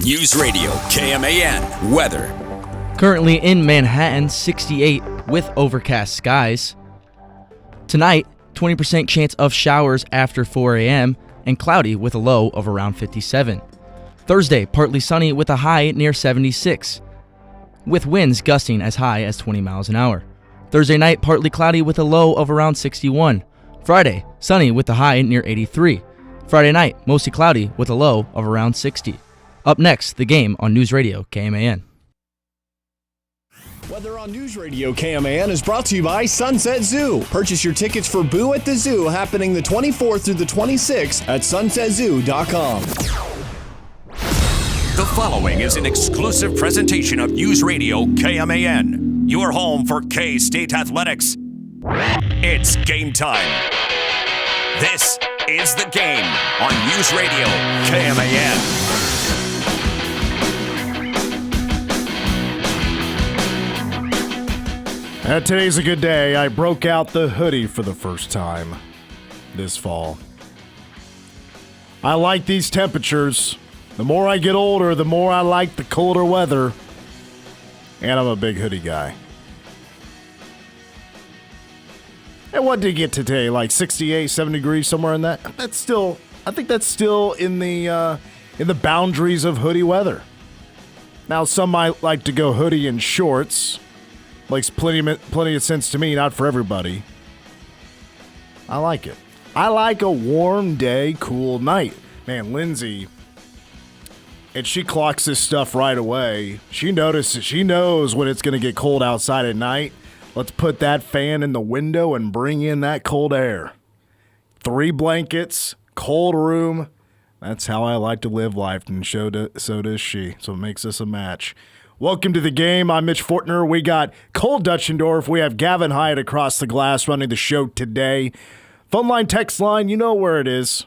News Radio KMAN weather. Currently in Manhattan, 68 with overcast skies. Tonight, 20% chance of showers after 4 a.m. and cloudy with a low of around 57. Thursday, partly sunny with a high near 76, with winds gusting as high as 20 miles an hour. Thursday night, partly cloudy with a low of around 61. Friday, sunny with a high near 83. Friday night, mostly cloudy with a low of around 60. Up next, the game on News Radio KMAN. Weather on News Radio KMAN is brought to you by Sunset Zoo. Purchase your tickets for Boo at the Zoo happening the 24th through the 26th at sunsetzoo.com. The following is an exclusive presentation of News Radio KMAN, your home for K-State athletics. It's game time. This is The Game on News Radio KMAN. Today's a good day. I broke out the hoodie for the first time this fall. I like these temperatures. The more I get older, the more I like the colder weather. And I'm a big hoodie guy. And what did it get today? Like 68, 70 degrees, somewhere in that? I think that's still in the boundaries of hoodie weather. Now, some might like to go hoodie and shorts. Makes plenty of sense to me, not for everybody. I like it. I like a warm day, cool night. Man, Lindsay, and she clocks this stuff right away. She knows when it's going to get cold outside at night. Let's put that fan in the window and bring in that cold air. 3 blankets, cold room. That's how I like to live life, and so does she. So it makes us a match. Welcome to the game. I'm Mitch Fortner. We got Cole Dutchendorf. We have Gavin Hyatt across the glass running the show today. Phone line, text line, you know where it is.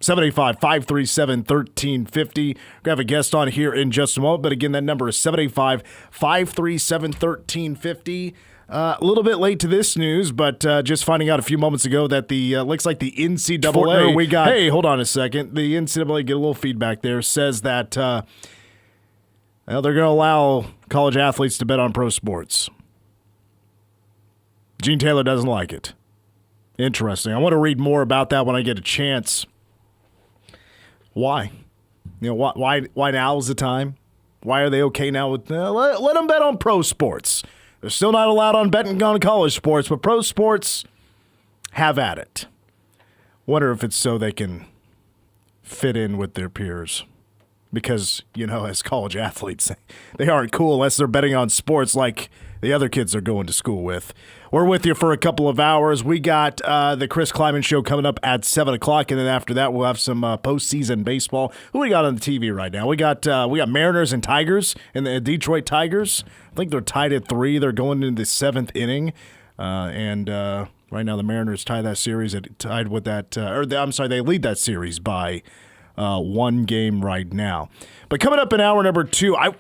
785-537-1350. We're going to have a guest on here in just a moment. But again, that number is 785-537-1350. A little bit late to this news, but just finding out a few moments ago that the looks like the NCAA. Fortner, hey, hold on a second. The NCAA, get a little feedback there, says that well, they're going to allow college athletes to bet on pro sports. Gene Taylor doesn't like it. Interesting. I want to read more about that when I get a chance. Why? You know, why now is the time? Why are they okay now with let them bet on pro sports? They're still not allowed on betting on college sports, but pro sports, have at it. Wonder if it's so they can fit in with their peers. Because, you know, as college athletes, they aren't cool unless they're betting on sports like the other kids are going to school with. We're with you for a couple of hours. We got the Chris Kleiman Show coming up at 7 o'clock, and then after that we'll have some postseason baseball. Who we got on the TV right now? We got Mariners and Tigers, and the Detroit Tigers. I think they're tied at 3. They're going into the 7th inning, and right now the Mariners tie that series. They lead that series by 1 game right now. But coming up in hour number 2, I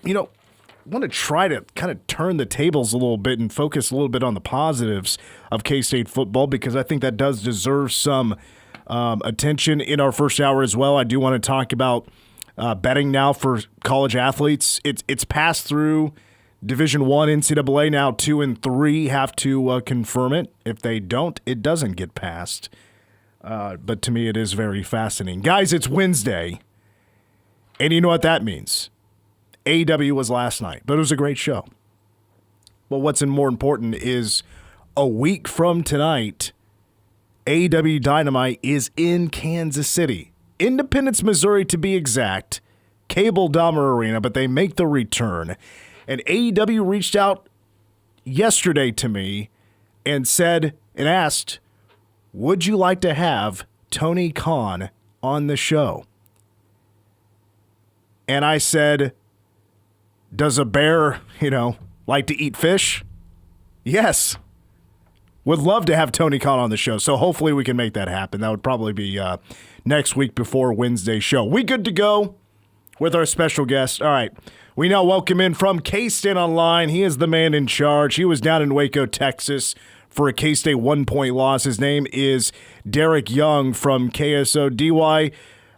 want to try to kind of turn the tables a little bit and focus a little bit on the positives of K-State football, because I think that does deserve some attention in our first hour as well. I do want to talk about betting now for college athletes. It's passed through Division I NCAA. Now 2 and 3 have to confirm it. If they don't, it doesn't get passed. But to me, it is very fascinating. Guys, it's Wednesday, and you know what that means. AEW was last night, but it was a great show. But what's more important is a week from tonight, AEW Dynamite is in Kansas City. Independence, Missouri to be exact. Cable Dahmer Arena, but they make the return. And AEW reached out yesterday to me and asked, would you like to have Tony Khan on the show? And I said, does a bear, like to eat fish? Yes. Would love to have Tony Khan on the show, so hopefully we can make that happen. That would probably be next week before Wednesday's show. We good to go with our special guest. All right. We now welcome in from K-State Online. He is the man in charge. He was down in Waco, Texas, for a K-State 1-point loss. His name is Derek Young from KSU. DY,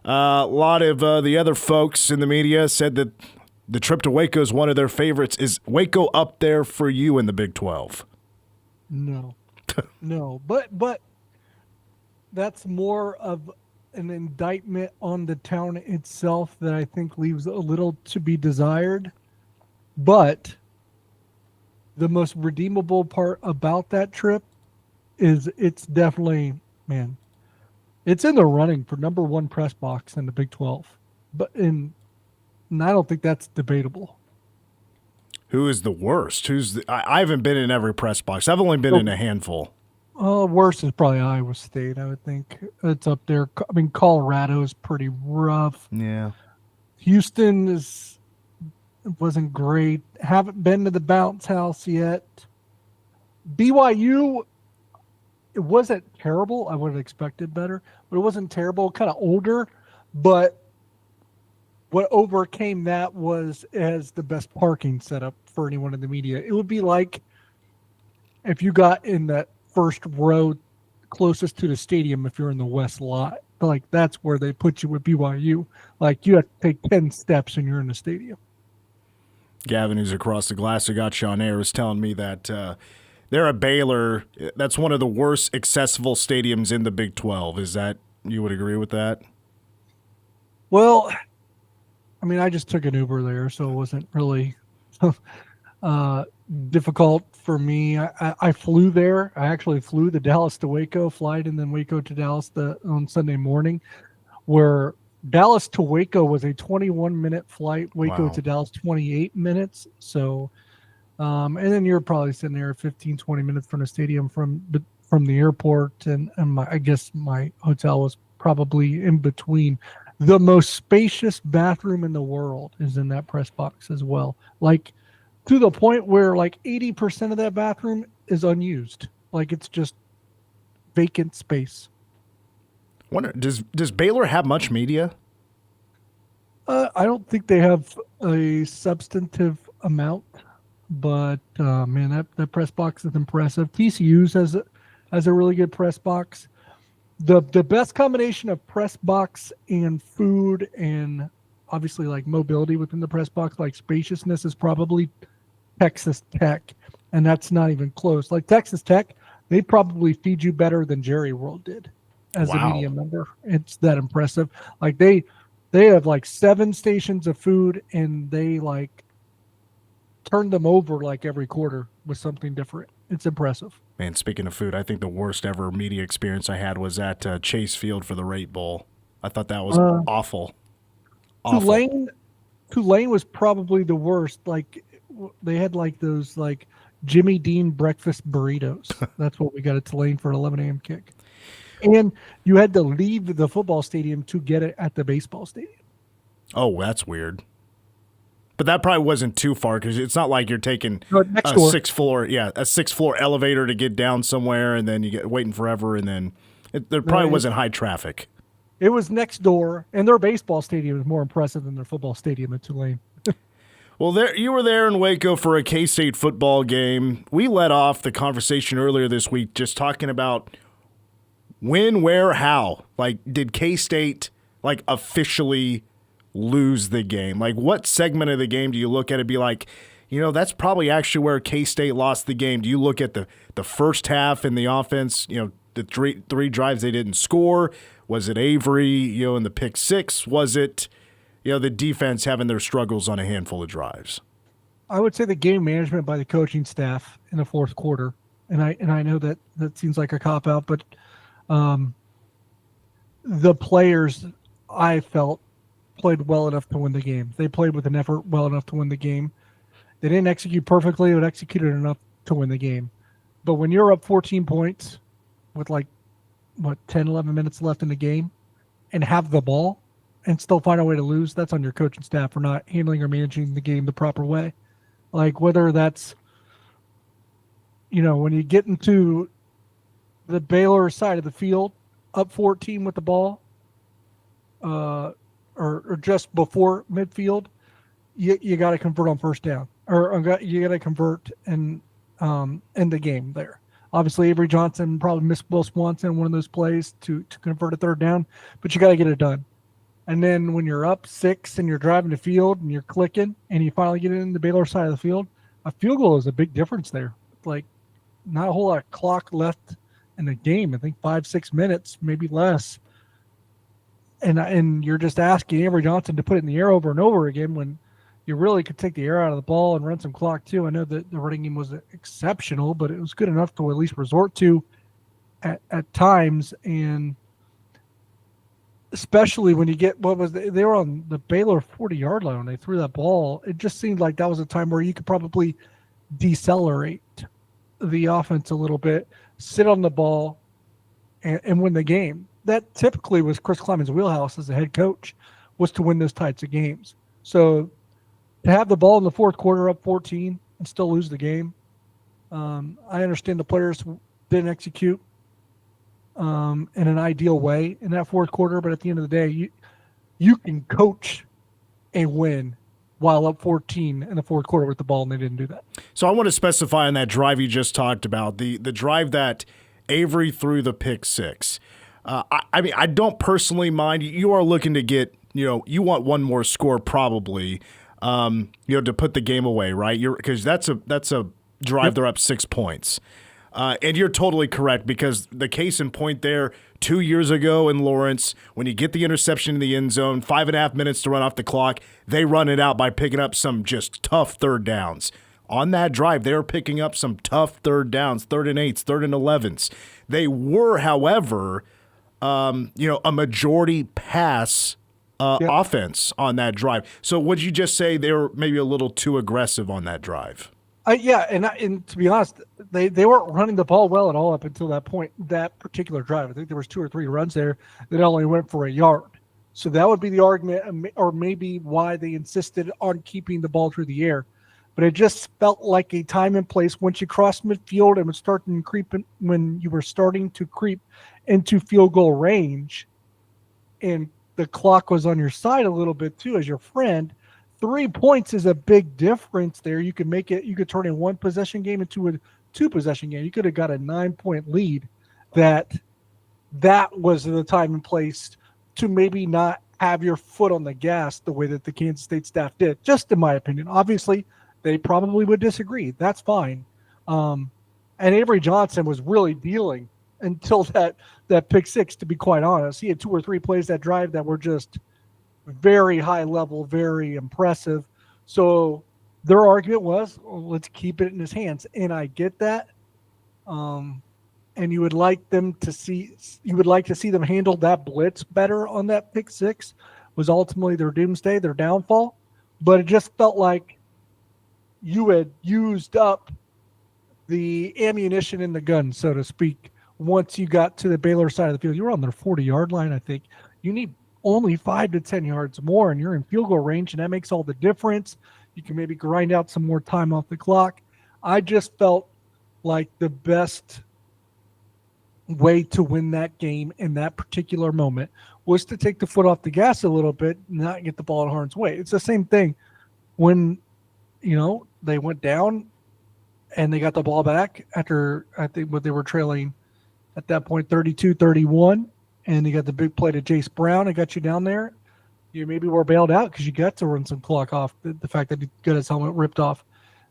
A lot of the other folks in the media said that the trip to Waco is one of their favorites. Is Waco up there for you in the Big 12? No, no, but that's more of an indictment on the town itself that I think leaves a little to be desired. But the most redeemable part about that trip is it's definitely, man, it's in the running for number one press box in the Big 12. And I don't think that's debatable. Who is the worst? I haven't been in every press box. I've only been in a handful. Worst is probably Iowa State, I would think. It's up there. I mean, Colorado is pretty rough. Yeah. Houston wasn't great. Haven't been to the bounce house yet. BYU, it wasn't terrible. I would have expected better, but it wasn't terrible. Kind of older, but what overcame that was it has the best parking setup for anyone in the media. It would be like if you got in that first row closest to the stadium if you're in the west lot. Like that's where they put you with BYU. Like you have to take 10 steps and you're in the stadium. Gavin, who's across the glass who got you on air, was telling me that they're at Baylor. That's one of the worst accessible stadiums in the Big 12. Is that, you would agree with that? Well, I mean, I just took an Uber there, so it wasn't really difficult for me. I flew there. I actually flew the Dallas to Waco flight and then Waco to Dallas on Sunday morning, where Dallas to Waco was a 21-minute flight. Waco to Dallas, 28 minutes. So, and then you're probably sitting there 15, 20 minutes from the stadium from the airport, and I guess my hotel was probably in between. The most spacious bathroom in the world is in that press box as well. Like to the point where like 80% of that bathroom is unused. Like it's just vacant space. Wonder, does Baylor have much media? I don't think they have a substantive amount, but man, that press box is impressive. TCU's has a really good press box. The best combination of press box and food and obviously like mobility within the press box, like spaciousness, is probably Texas Tech, and that's not even close. Like Texas Tech, they probably feed you better than Jerry World did as a media member. It's that impressive. Like they have like 7 stations of food, and they like turn them over like every quarter with something different. It's impressive. Man, speaking of food, I think the worst ever media experience I had was at Chase Field for the Rate Bowl. I thought that was awful. Tulane was probably the worst. Like they had like those like Jimmy Dean breakfast burritos. That's what we got at Tulane for an 11 a.m. kick. And you had to leave the football stadium to get it at the baseball stadium. Oh, that's weird. But that probably wasn't too far because it's not like you're taking a sixth floor elevator to get down somewhere and then you get waiting forever and then there probably wasn't high traffic. It was next door, and their baseball stadium is more impressive than their football stadium at Tulane. Well, you were there in Waco for a K-State football game. We led off the conversation earlier this week just talking about when, where, how. Like, did K-State officially lose the game? Like, what segment of the game do you look at and be like, that's probably actually where K-State lost the game? Do you look at the first half and the offense, the three drives they didn't score? Was it Avery, in the pick six? Was it, the defense having their struggles on a handful of drives? I would say the game management by the coaching staff in the fourth quarter, and I know that seems like a cop-out, but the players, I felt, played well enough to win the game. They played with an effort well enough to win the game. They didn't execute perfectly, but executed enough to win the game. But when you're up 14 points with 10, 11 minutes left in the game and have the ball and still find a way to lose, that's on your coaching staff for not handling or managing the game the proper way. Like whether that's, when you get into the Baylor side of the field, up 14 with the ball, or just before midfield, you got to convert on first down, or you got to convert in the game there. Obviously, Avery Johnson probably missed Will Swanson one of those plays to convert a third down, but you got to get it done. And then when you're up 6 and you're driving the field and you're clicking and you finally get in the Baylor side of the field, a field goal is a big difference there. Like, not a whole lot of clock left in the game. I think 5-6 minutes, maybe less. And you're just asking Avery Johnson to put it in the air over and over again when you really could take the air out of the ball and run some clock too. I know that the running game was exceptional, but it was good enough to at least resort to at times. And especially when you get they were on the Baylor 40-yard line when they threw that ball. It just seemed like that was a time where you could probably decelerate the offense a little bit, sit on the ball, and win the game. That typically was Chris Kleiman's wheelhouse as a head coach, was to win those types of games. So to have the ball in the fourth quarter up 14 and still lose the game, I understand the players didn't execute in an ideal way in that fourth quarter, but at the end of the day, you can coach a win while up 14 in the fourth quarter with the ball, and they didn't do that. So I want to specify on that drive you just talked about, the drive that Avery threw the pick six. I mean, I don't personally mind. You are looking to get, you want one more score probably, to put the game away, right? Because that's a drive. They're up 6 points. And you're totally correct, because the case in point there, 2 years ago in Lawrence, when you get the interception in the end zone, 5.5 minutes to run off the clock, they run it out by picking up some just tough third downs. On that drive, they were picking up some tough third downs, 3rd and 8s, 3rd and 11s. They were, however, a majority pass offense on that drive. So would you just say they were maybe a little too aggressive on that drive? And to be honest, they weren't running the ball well at all up until that point, that particular drive. I think there was 2 or 3 runs there that only went for a yard. So that would be the argument, or maybe why they insisted on keeping the ball through the air. But it just felt like a time and place once you crossed midfield and was starting to creep when you were starting to creep into field goal range, and the clock was on your side a little bit too as your friend. 3 points is a big difference there. You could turn in 1 possession game into a 2 possession game. You could have got a 9-point lead. That was the time and place to maybe not have your foot on the gas the way that the Kansas State staff did, just in my opinion. Obviously, they probably would disagree. That's fine. And Avery Johnson was really dealing until that pick six, to be quite honest. He had 2 or 3 plays that drive that were just very high level, very impressive. So their argument was, let's keep it in his hands. And I get that. And you would like to see them handle that blitz better on that pick six, was ultimately their doomsday, their downfall. But it just felt like you had used up the ammunition in the gun, so to speak, once you got to the Baylor side of the field. You were on their 40-yard line, I think. You need only 5 to 10 yards more, and you're in field goal range, and that makes all the difference. You can maybe grind out some more time off the clock. I just felt like the best way to win that game in that particular moment was to take the foot off the gas a little bit, not get the ball in harm's way. It's the same thing when, they went down and they got the ball back after, I think, what they were trailing at that point, 32-31, and they got the big play to Jace Brown and got you down there. You maybe were bailed out because you got to run some clock off the fact that he got his helmet ripped off.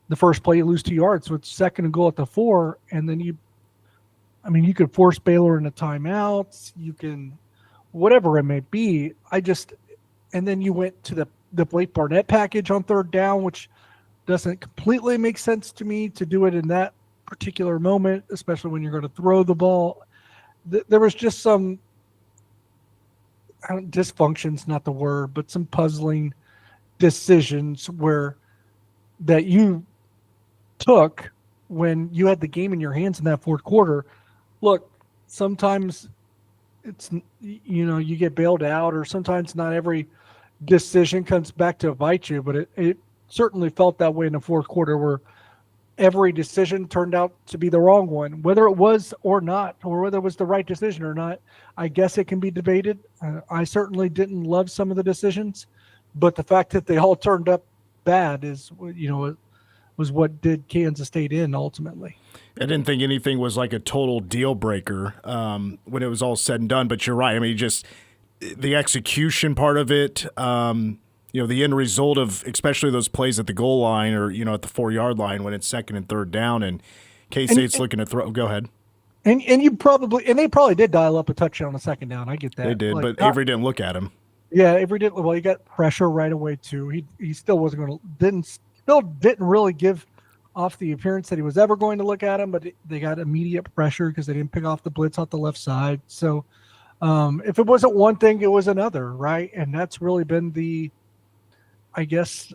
The first play, you lose 2 yards, so it's 2nd and goal at the 4, and then you could force Baylor into timeouts. You can, whatever it may be. And then you went to the Blake Barnett package on 3rd down, which doesn't completely make sense to me to do it in that particular moment, especially when you're going to throw the ball. There was just some dysfunction's not the word, but some puzzling decisions that you took when you had the game in your hands in that fourth quarter. Look, sometimes it's, you get bailed out, or sometimes not every decision comes back to bite you, but it certainly felt that way in the fourth quarter, where every decision turned out to be the wrong one, whether it was or not, or whether it was the right decision or not. I guess it can be debated. I certainly didn't love some of the decisions, but the fact that they all turned up bad is, was what did Kansas State in ultimately. I didn't think anything was like a total deal breaker when it was all said and done, but you're right. I mean, the execution part of it, the end result of especially those plays at the goal line or, at the 4-yard line when it's second and third down and K-State's looking to throw. Go ahead. And they probably did dial up a touchdown on the second down. I get that. They did, but Avery didn't look at him. Yeah, Avery didn't. Well, he got pressure right away too. He still wasn't going to. Didn't really give off the appearance that he was ever going to look at him. But they got immediate pressure because they didn't pick off the blitz off the left side. So if it wasn't one thing, it was another, right? And that's really been I guess,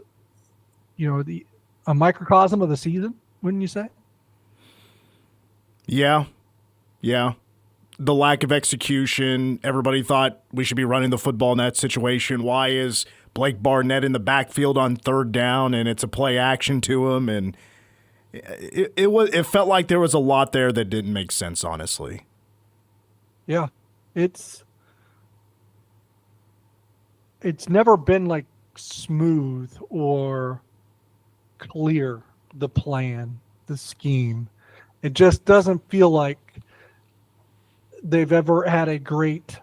a microcosm of the season, wouldn't you say? Yeah. The lack of execution. Everybody thought we should be running the football in that situation. Why is Blake Barnett in the backfield on third down and it's a play action to him? And it felt like there was a lot there that didn't make sense, honestly. Yeah, it's never been like smooth or clear, the plan, the scheme. It just doesn't feel like they've ever had a great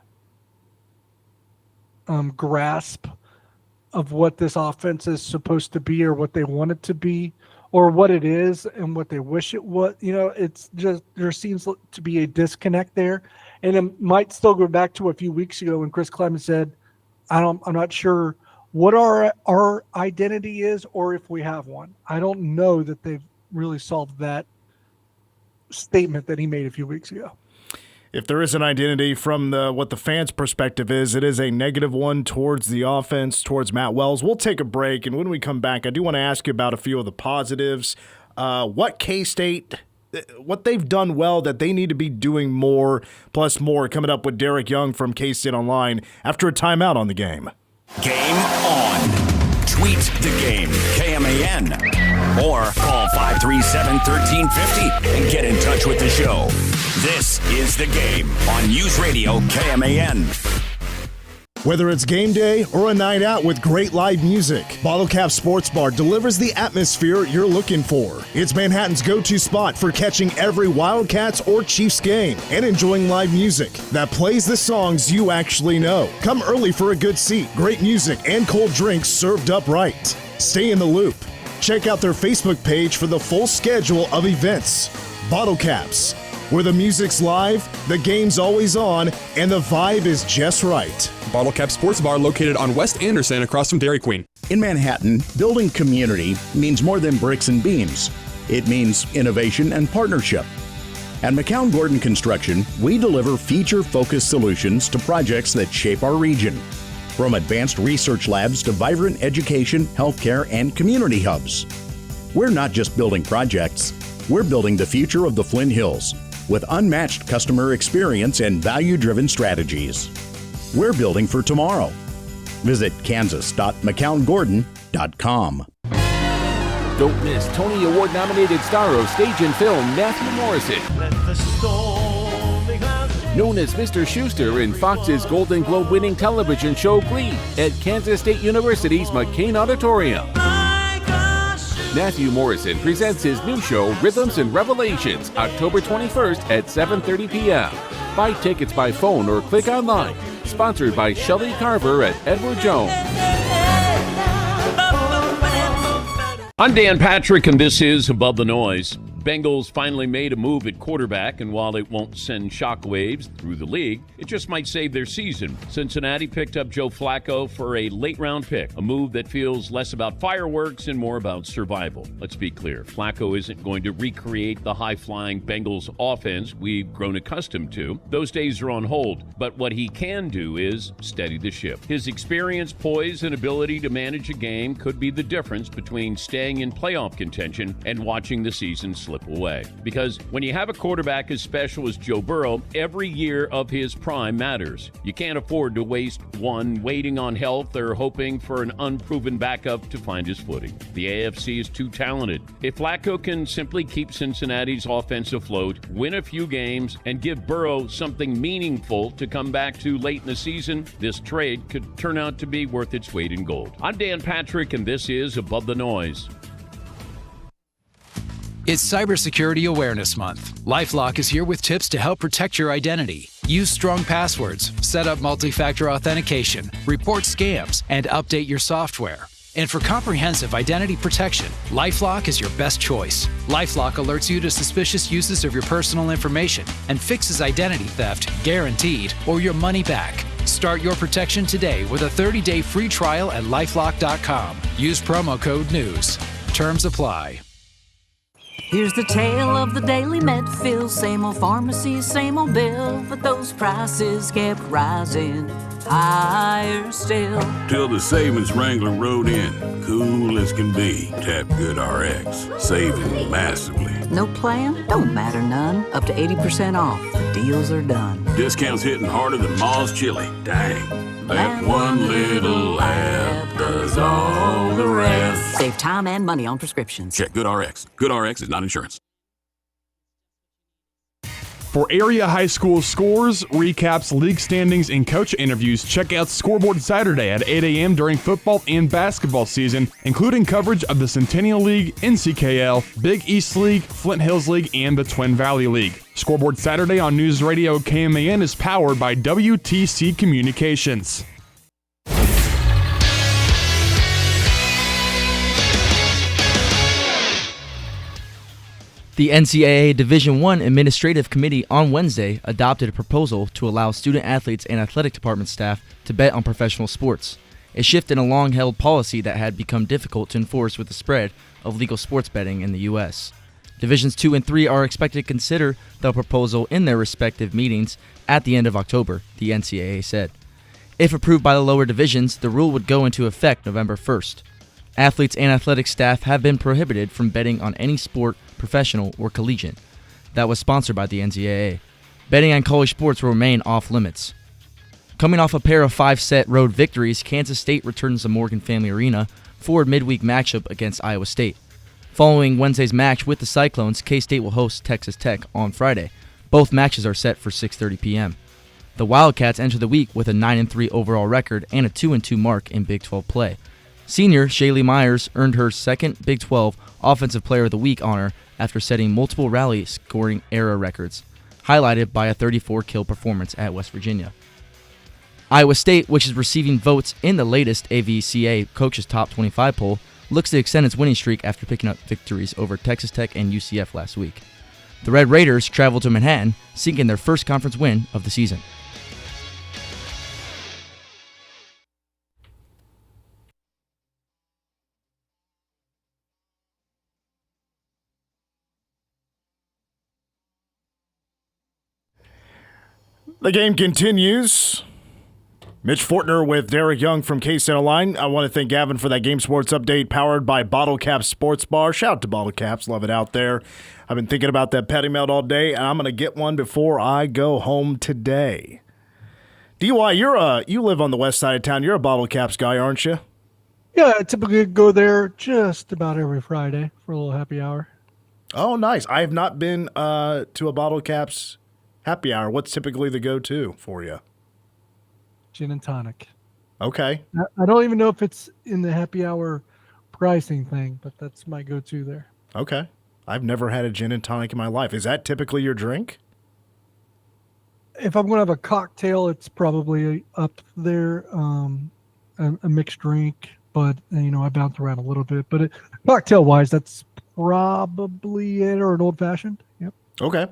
grasp of what this offense is supposed to be or what they want it to be or what it is and what they wish it was. It's just there seems to be a disconnect there. And it might still go back to a few weeks ago when Chris Clemens said, I'm not sure what our identity is or if we have one. I don't know that they've really solved that statement that he made a few weeks ago. If there is an identity from what the fans' perspective is, it is a negative one towards the offense, towards Matt Wells. We'll take a break, and when we come back, I do want to ask you about a few of the positives. What K-State, what they've done well that they need to be doing more, plus more, coming up with Derek Young from K-State Online after a timeout on the game. Game on. Tweet the game, KMAN. Or call 537-1350 and get in touch with the show. This is The Game on News Radio KMAN. Whether it's game day or a night out with great live music, Bottle Cap Sports Bar delivers the atmosphere you're looking for. It's Manhattan's go-to spot for catching every Wildcats or Chiefs game and enjoying live music that plays the songs you actually know. Come early for a good seat, great music, and cold drinks served up right. Stay in the loop. Check out their Facebook page for the full schedule of events. Bottle Caps, where the music's live, the game's always on, and the vibe is just right. Bottle Cap Sports Bar located on West Anderson across from Dairy Queen. In Manhattan, building community means more than bricks and beams. It means innovation and partnership. At McCown Gordon Construction, we deliver feature-focused solutions to projects that shape our region. From advanced research labs to vibrant education, healthcare, and community hubs. We're not just building projects, we're building the future of the Flint Hills with unmatched customer experience and value-driven strategies. We're building for tomorrow. Visit kansas.mccown-gordon.com. Don't miss Tony Award-nominated star of stage and film Matthew Morrison. Known as Mr. Schuster in Fox's Golden Globe-winning television show Glee at Kansas State University's McCain Auditorium. Matthew Morrison presents his new show, Rhythms and Revelations, October 21st at 7:30 p.m. Buy tickets by phone or click online. Sponsored by Shelley Carver at Edward Jones. I'm Dan Patrick, and this is Above the Noise. Bengals finally made a move at quarterback, and while it won't send shockwaves through the league, it just might save their season. Cincinnati picked up Joe Flacco for a late-round pick, a move that feels less about fireworks and more about survival. Let's be clear, Flacco isn't going to recreate the high-flying Bengals offense we've grown accustomed to. Those days are on hold, but what he can do is steady the ship. His experience, poise, and ability to manage a game could be the difference between staying in playoff contention and watching the season slip away. Because when you have a quarterback as special as Joe Burrow, every year of his prime matters. You can't afford to waste one waiting on health or hoping for an unproven backup to find his footing. The AFC is too talented. If Flacco can simply keep Cincinnati's offense afloat, win a few games, and give Burrow something meaningful to come back to late in the season, this trade could turn out to be worth its weight in gold. I'm Dan Patrick, and this is Above the Noise. It's Cybersecurity Awareness Month. LifeLock is here with tips to help protect your identity. Use strong passwords, set up multi-factor authentication, report scams, and update your software. And for comprehensive identity protection, LifeLock is your best choice. LifeLock alerts you to suspicious uses of your personal information and fixes identity theft, guaranteed, or your money back. Start your protection today with a 30-day free trial at lifelock.com. Use promo code NEWS. Terms apply. Here's the tale of the daily Medfill. Same old pharmacy, same old bill, but those prices kept rising higher still. Till the savings Wrangler rode in, cool as can be. Tap GoodRx, saving massively. No plan? Don't matter none. Up to 80% off. The deals are done. Discounts hitting harder than Ma's chili. Dang. That one little app does all the rest. Save time and money on prescriptions. Check GoodRx. GoodRx is not insurance. For area high school scores, recaps, league standings, and coach interviews, check out Scoreboard Saturday at 8 a.m. during football and basketball season, including coverage of the Centennial League, NCKL, Big East League, Flint Hills League, and the Twin Valley League. Scoreboard Saturday on News Radio KMAN is powered by WTC Communications. The NCAA Division I Administrative Committee on Wednesday adopted a proposal to allow student athletes and athletic department staff to bet on professional sports, a shift in a long-held policy that had become difficult to enforce with the spread of legal sports betting in the U.S. Divisions 2 and 3 are expected to consider the proposal in their respective meetings at the end of October, the NCAA said. If approved by the lower divisions, the rule would go into effect November 1st. Athletes and athletic staff have been prohibited from betting on any sport, professional or collegiate, that was sponsored by the NCAA. Betting on college sports will remain off limits. Coming off a pair of 5-set road victories, Kansas State returns to Morgan Family Arena for a midweek matchup against Iowa State. Following Wednesday's match with the Cyclones, K-State will host Texas Tech on Friday. Both matches are set for 6:30 p.m. The Wildcats enter the week with a 9-3 overall record and a 2-2 mark in Big 12 play. Senior Shaylee Myers earned her second Big 12 Offensive Player of the Week honor after setting multiple rally scoring era records, highlighted by a 34-kill performance at West Virginia. Iowa State, which is receiving votes in the latest AVCA Coaches Top 25 poll, looks to extend its winning streak after picking up victories over Texas Tech and UCF last week. The Red Raiders travel to Manhattan, seeking their first conference win of the season. The game continues. Mitch Fortner with Derek Young from K-State Online. I want to thank Gavin for that Game Sports update powered by Bottle Caps Sports Bar. Shout out to Bottle Caps. Love it out there. I've been thinking about that petty melt all day, and I'm going to get one before I go home today. DY, you live on the west side of town. You're a Bottle Caps guy, aren't you? Yeah, I typically go there just about every Friday for a little happy hour. Oh, nice. I have not been to a Bottle Caps happy hour. What's typically the go-to for you? Gin and tonic. Okay. I don't even know if it's in the happy hour pricing thing, but that's my go-to there. Okay. I've never had a gin and tonic in my life. Is that typically your drink? If I'm going to have a cocktail, it's probably up there, a mixed drink. But, I bounce around a little bit. But cocktail-wise, that's probably it, or an old-fashioned. Yep. Okay.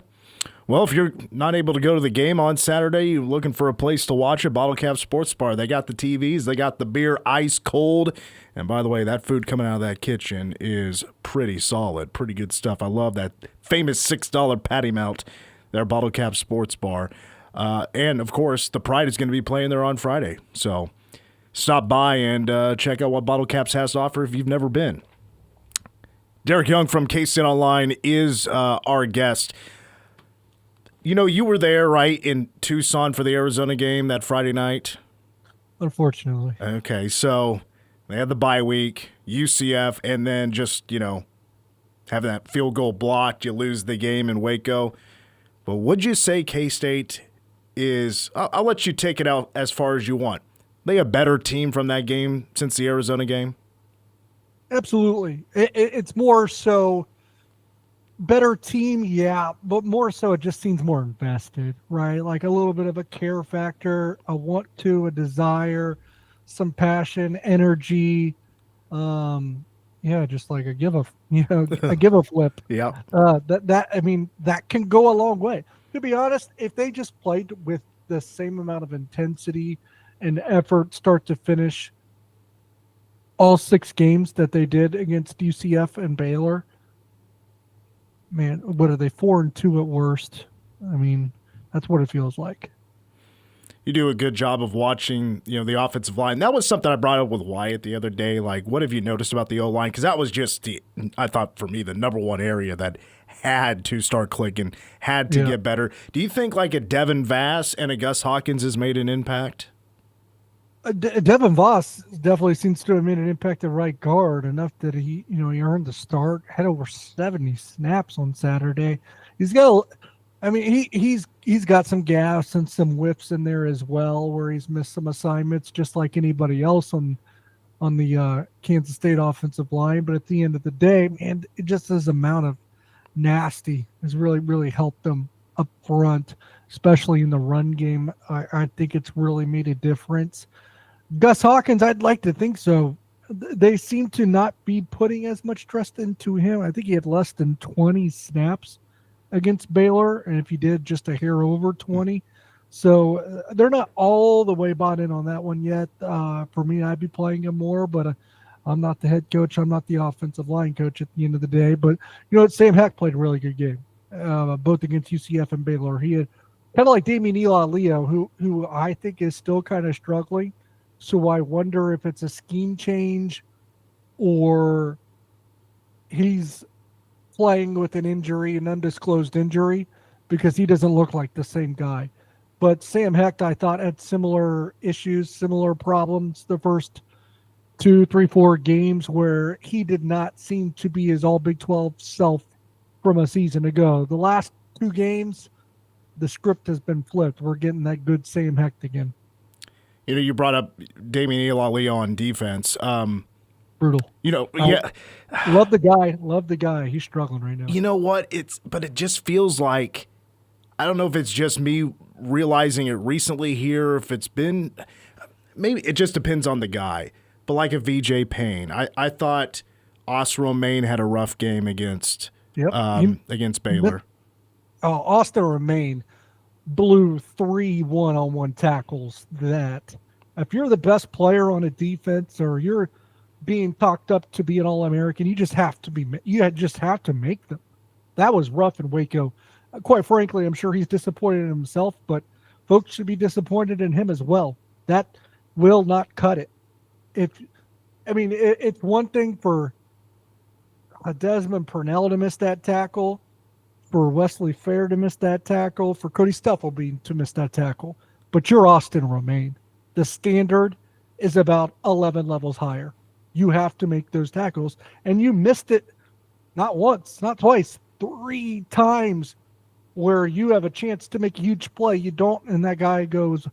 Well, if you're not able to go to the game on Saturday, you're looking for a place to watch it, Bottle Cap Sports Bar. They got the TVs. They got the beer ice cold. And by the way, that food coming out of that kitchen is pretty solid, pretty good stuff. I love that famous $6 patty melt there, Bottle Cap Sports Bar. And, of course, the Pride is going to be playing there on Friday. So stop by and check out what Bottle Caps has to offer if you've never been. Derek Young from K-State Online is our guest. You were there, right, in Tucson for the Arizona game that Friday night? Unfortunately. Okay, so they had the bye week, UCF, and then just, having that field goal blocked, you lose the game in Waco. But would you say K-State is – I'll let you take it out as far as you want. They a better team from that game since the Arizona game? Absolutely. It's more so better team, yeah, but more so it just seems more invested, right? Like a little bit of a care factor, a want to, a desire, some passion, energy. Yeah, just like a give a a give a flip. Yeah. That can go a long way. To be honest, if they just played with the same amount of intensity and effort, start to finish, all 6 games that they did against UCF and Baylor, man, what are they, 4-2 at worst? I mean, that's what it feels like. You do a good job of watching, the offensive line. That was something I brought up with Wyatt the other day. Like, what have you noticed about the O-line? Because that was just, I thought for me, the number one area that had to start clicking, had to get better. Do you think like a Devin Vass and a Gus Hawkins has made an impact? Devin Voss definitely seems to have made an impact at right guard, enough that he earned the start, had over 70 snaps on Saturday. He's got, he's got some gaps and some whiffs in there as well, where he's missed some assignments, just like anybody else on the Kansas State offensive line. But at the end of the day, man, it just his amount of nasty has really, really helped them up front, especially in the run game. I think it's really made a difference. Gus Hawkins, I'd like to think so. They seem to not be putting as much trust into him. I think he had less than 20 snaps against Baylor, and if he did, just a hair over 20. So they're not all the way bought in on that one yet. For me, I'd be playing him more, but I'm not the head coach. I'm not the offensive line coach at the end of the day. But you know what? Sam Heck played a really good game, both against UCF and Baylor. He had kind of like Damian Leo, who I think is still kind of struggling. So I wonder if it's a scheme change or he's playing with an injury, an undisclosed injury, because he doesn't look like the same guy. But Sam Hecht, I thought, had similar issues, similar problems the first 2, 3, 4 games, where he did not seem to be his all Big 12 self from a season ago. The last 2 games, the script has been flipped. We're getting that good Sam Hecht again. You brought up Damian Leo on defense. Brutal. Yeah. Love the guy. He's struggling right now. You know what? But it just feels like, I don't know if it's just me realizing it recently here, if it's been, maybe it just depends on the guy. But like a VJ Payne, I thought Austin Romaine had a rough game against Baylor. Austin Romaine blew 3 one-on-one tackles that if you're the best player on a defense or you're being talked up to be an All-American, you just have to make them. That was rough in Waco. Quite frankly, I'm sure he's disappointed in himself, but folks should be disappointed in him as well. That will not cut it. It's one thing for Desmond Purnell to miss that tackle, for Wesley Fair to miss that tackle, for Cody Stufflebean to miss that tackle, but you're Austin Romaine. The standard is about 11 levels higher. You have to make those tackles, and you missed it not once, not twice, 3 times where you have a chance to make a huge play. You don't, and that guy goes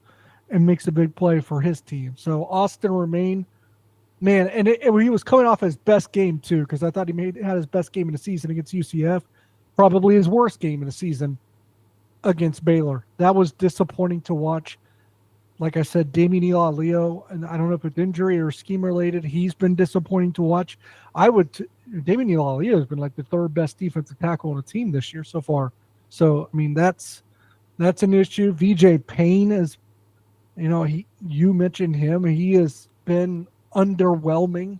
and makes a big play for his team. So Austin Romaine, man, and he was coming off his best game too, because I thought he had his best game in the season against UCF, probably his worst game in the season against Baylor. That was disappointing to watch. Like I said, Damian Leo, and I don't know if it's injury or scheme related, he's been disappointing to watch. Damian Leo has been like the 3rd best defensive tackle on the team this year so far. So that's an issue. VJ Payne is, you mentioned him. He has been underwhelming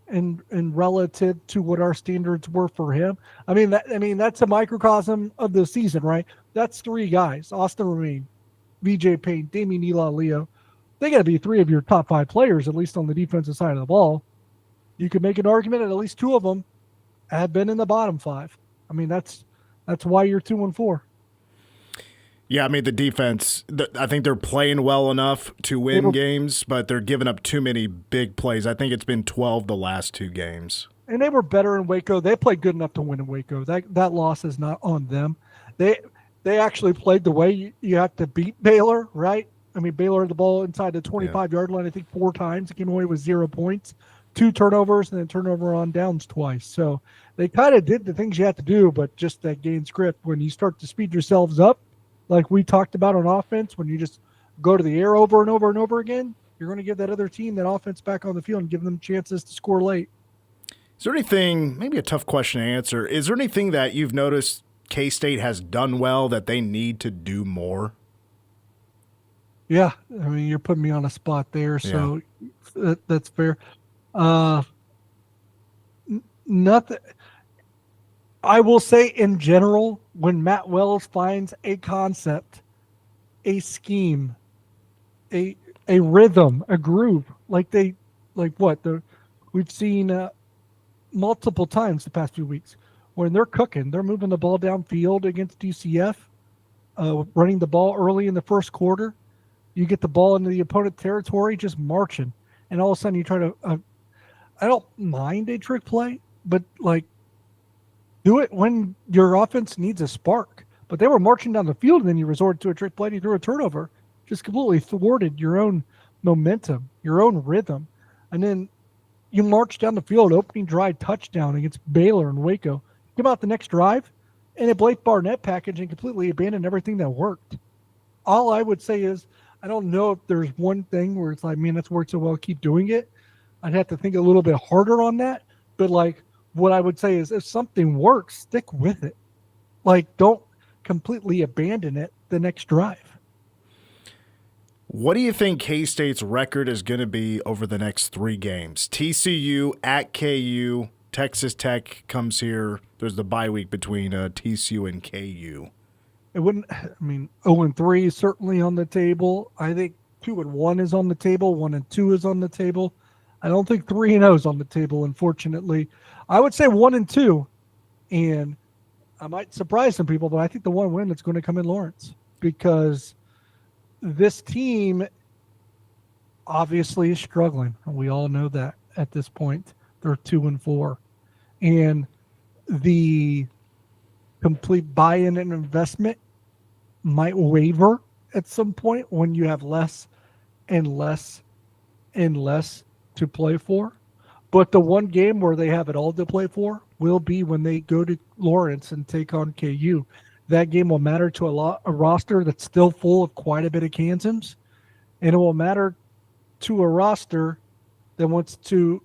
and relative to what our standards were for him. That's a microcosm of the season, right? That's 3 guys: Austin Romaine, VJ Payne, Damian Leo. They got to be 3 of your top 5 players, at least on the defensive side of the ball. You could make an argument that at least 2 of them have been in the bottom 5. That's why you're 2-4. Yeah, the defense, I think they're playing well enough to win games, but they're giving up too many big plays. I think it's been 12 the last 2 games. And they were better in Waco. They played good enough to win in Waco. That loss is not on them. They actually played the way you have to beat Baylor, right? Baylor had the ball inside the 25-yard line, I think 4 times. It came away with 0 points. 2 turnovers and then turnover on downs twice. So they kind of did the things you have to do, but just that game script, when you start to speed yourselves up, like we talked about on offense, when you just go to the air over and over and over again, you're going to give that other team that offense back on the field and give them chances to score late. Is there anything, maybe a tough question to answer, is there anything that you've noticed K-State has done well that they need to do more? Yeah, I mean, you're putting me on a spot there, so that's fair. Nothing. I will say in general, when Matt Wells finds a concept, a scheme, a rhythm, a groove, we've seen multiple times the past few weeks when they're cooking, they're moving the ball downfield against DCF, running the ball early in the first quarter. You get the ball into the opponent territory, just marching, and all of a sudden you try to. I don't mind a trick play, but do it when your offense needs a spark. But they were marching down the field, and then you resorted to a trick play and you threw a turnover. Just completely thwarted your own momentum, your own rhythm. And then you march down the field, opening drive touchdown against Baylor and Waco. Come out the next drive, and a Blake Barnett package and completely abandoned everything that worked. All I would say is, I don't know if there's one thing where it's like, man, that's worked so well, keep doing it. I'd have to think a little bit harder on that. But what I would say is, if something works, stick with it. Don't completely abandon it the next drive. What do you think K-State's record is going to be over the next 3 games? TCU at KU, Texas Tech comes here. There's the bye week between TCU and KU. It wouldn't. 0-3 is certainly on the table. I think 2-1 is on the table. 1-2 is on the table. I don't think 3-0 is on the table, unfortunately. I would say 1-2, and I might surprise some people, but I think the one win that's going to come in Lawrence, because this team obviously is struggling, and we all know that at this point. They're 2-4, and the complete buy-in and investment might waver at some point when you have less and less and less to play for. But the one game where they have it all to play for will be when they go to Lawrence and take on KU. That game will matter to a roster that's still full of quite a bit of Kansans, and it will matter to a roster that wants to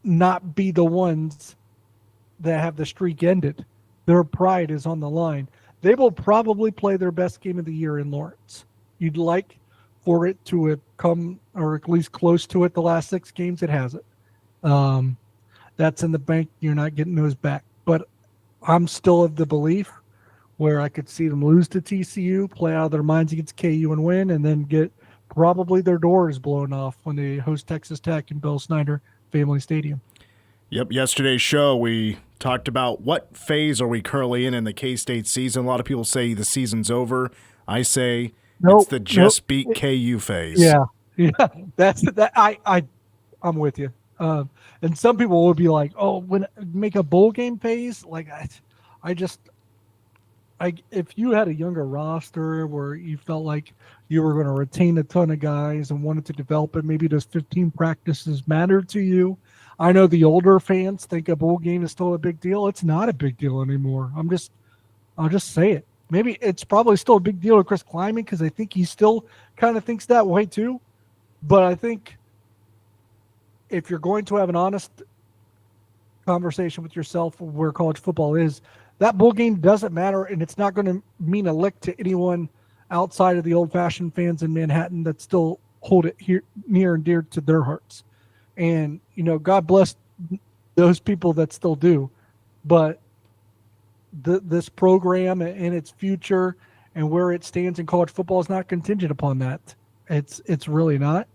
not be the ones that have the streak ended. Their pride is on the line. They will probably play their best game of the year in Lawrence. You'd like for it to have come, or at least close to it, the last 6 games. It hasn't. That's in the bank. You're not getting those back. But I'm still of the belief where I could see them lose to TCU, play out of their minds against KU and win, and then get probably their doors blown off when they host Texas Tech in Bill Snyder Family Stadium. Yep, yesterday's show we talked about what phase are we currently in the K-State season. A lot of people say the season's over. I say it's the just beat KU phase. Yeah, that's that. I'm with you. And some people will be like, "Oh, when make a bowl game phase?" If you had a younger roster where you felt like you were going to retain a ton of guys and wanted to develop it, maybe those 15 practices mattered to you. I know the older fans think a bowl game is still a big deal. It's not a big deal anymore. I'll just say it. Maybe it's probably still a big deal to Chris Kleiman, because I think he still kind of thinks that way too. But I think if you're going to have an honest conversation with yourself where college football is, that bowl game doesn't matter, and it's not going to mean a lick to anyone outside of the old-fashioned fans in Manhattan that still hold it here near and dear to their hearts. And, God bless those people that still do. But this program and its future and where it stands in college football is not contingent upon that. It's really not.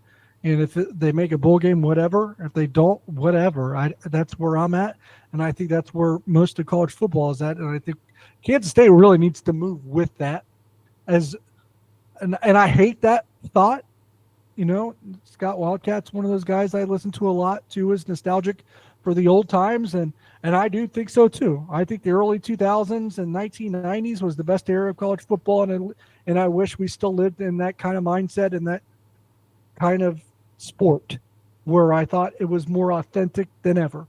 And if they make a bowl game, whatever. If they don't, whatever. That's where I'm at. And I think that's where most of college football is at. And I think Kansas State really needs to move with that. And I hate that thought. Scott Wildcat's one of those guys I listen to a lot too, is nostalgic for the old times. And I do think so too. I think the early 2000s and 1990s was the best era of college football. And I wish we still lived in that kind of mindset and that kind of sport where I thought it was more authentic than ever.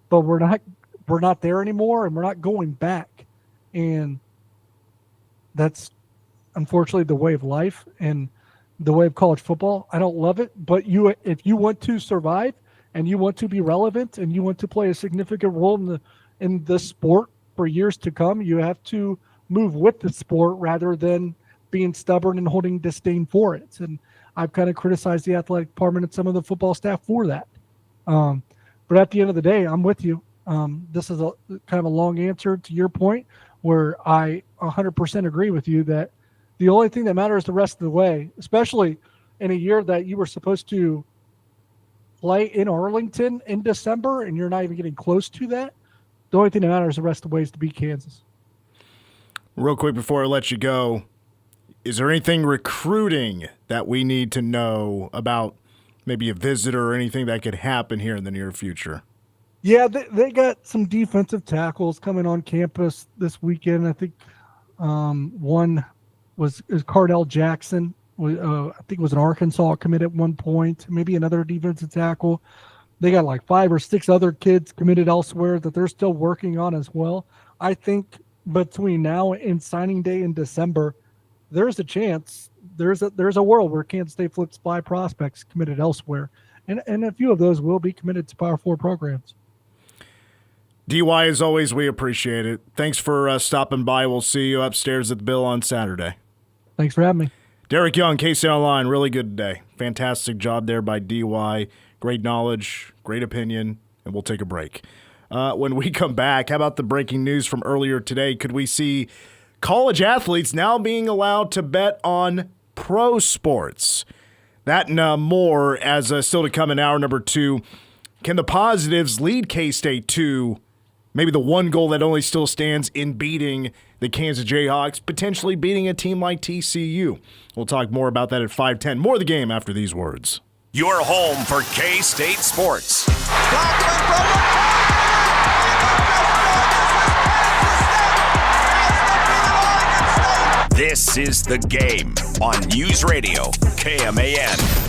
But we're not there anymore, and we're not going back. And that's unfortunately the way of life and the way of college football. I don't love it, but if you want to survive and you want to be relevant and you want to play a significant role in the sport for years to come, you have to move with the sport rather than being stubborn and holding disdain for it. And I've kind of criticized the athletic department and some of the football staff for that. But at the end of the day, I'm with you. This is a kind of a long answer to your point, where I 100% agree with you that the only thing that matters the rest of the way, especially in a year that you were supposed to play in Arlington in December and you're not even getting close to that, the only thing that matters the rest of the way is to beat Kansas. Real quick before I let you go, is there anything recruiting that we need to know about, maybe a visitor or anything that could happen here in the near future? Yeah, they got some defensive tackles coming on campus this weekend. I think one is Cardell Jackson. I think it was an Arkansas commit at one point, maybe another defensive tackle. They got like 5 or 6 other kids committed elsewhere that they're still working on as well. I think between now and signing day in December, there's a chance, there's a world where Kansas State flips 5 prospects committed elsewhere. And a few of those will be committed to Power 4 programs. DY, as always, we appreciate it. Thanks for stopping by. We'll see you upstairs at the Bill on Saturday. Thanks for having me. Derek Young, KSU Online, really good today. Fantastic job there by DY. Great knowledge, great opinion, and we'll take a break. When we come back, how about the breaking news from earlier today? Could we see college athletes now being allowed to bet on pro sports? That and more as still to come in hour number 2. Can the positives lead K-State to maybe the one goal that only still stands in beating the Kansas Jayhawks, potentially beating a team like TCU? We'll talk more about that at 5:10. More of the game after these words. Your home for K-State sports. This is The Game on News Radio KMAN.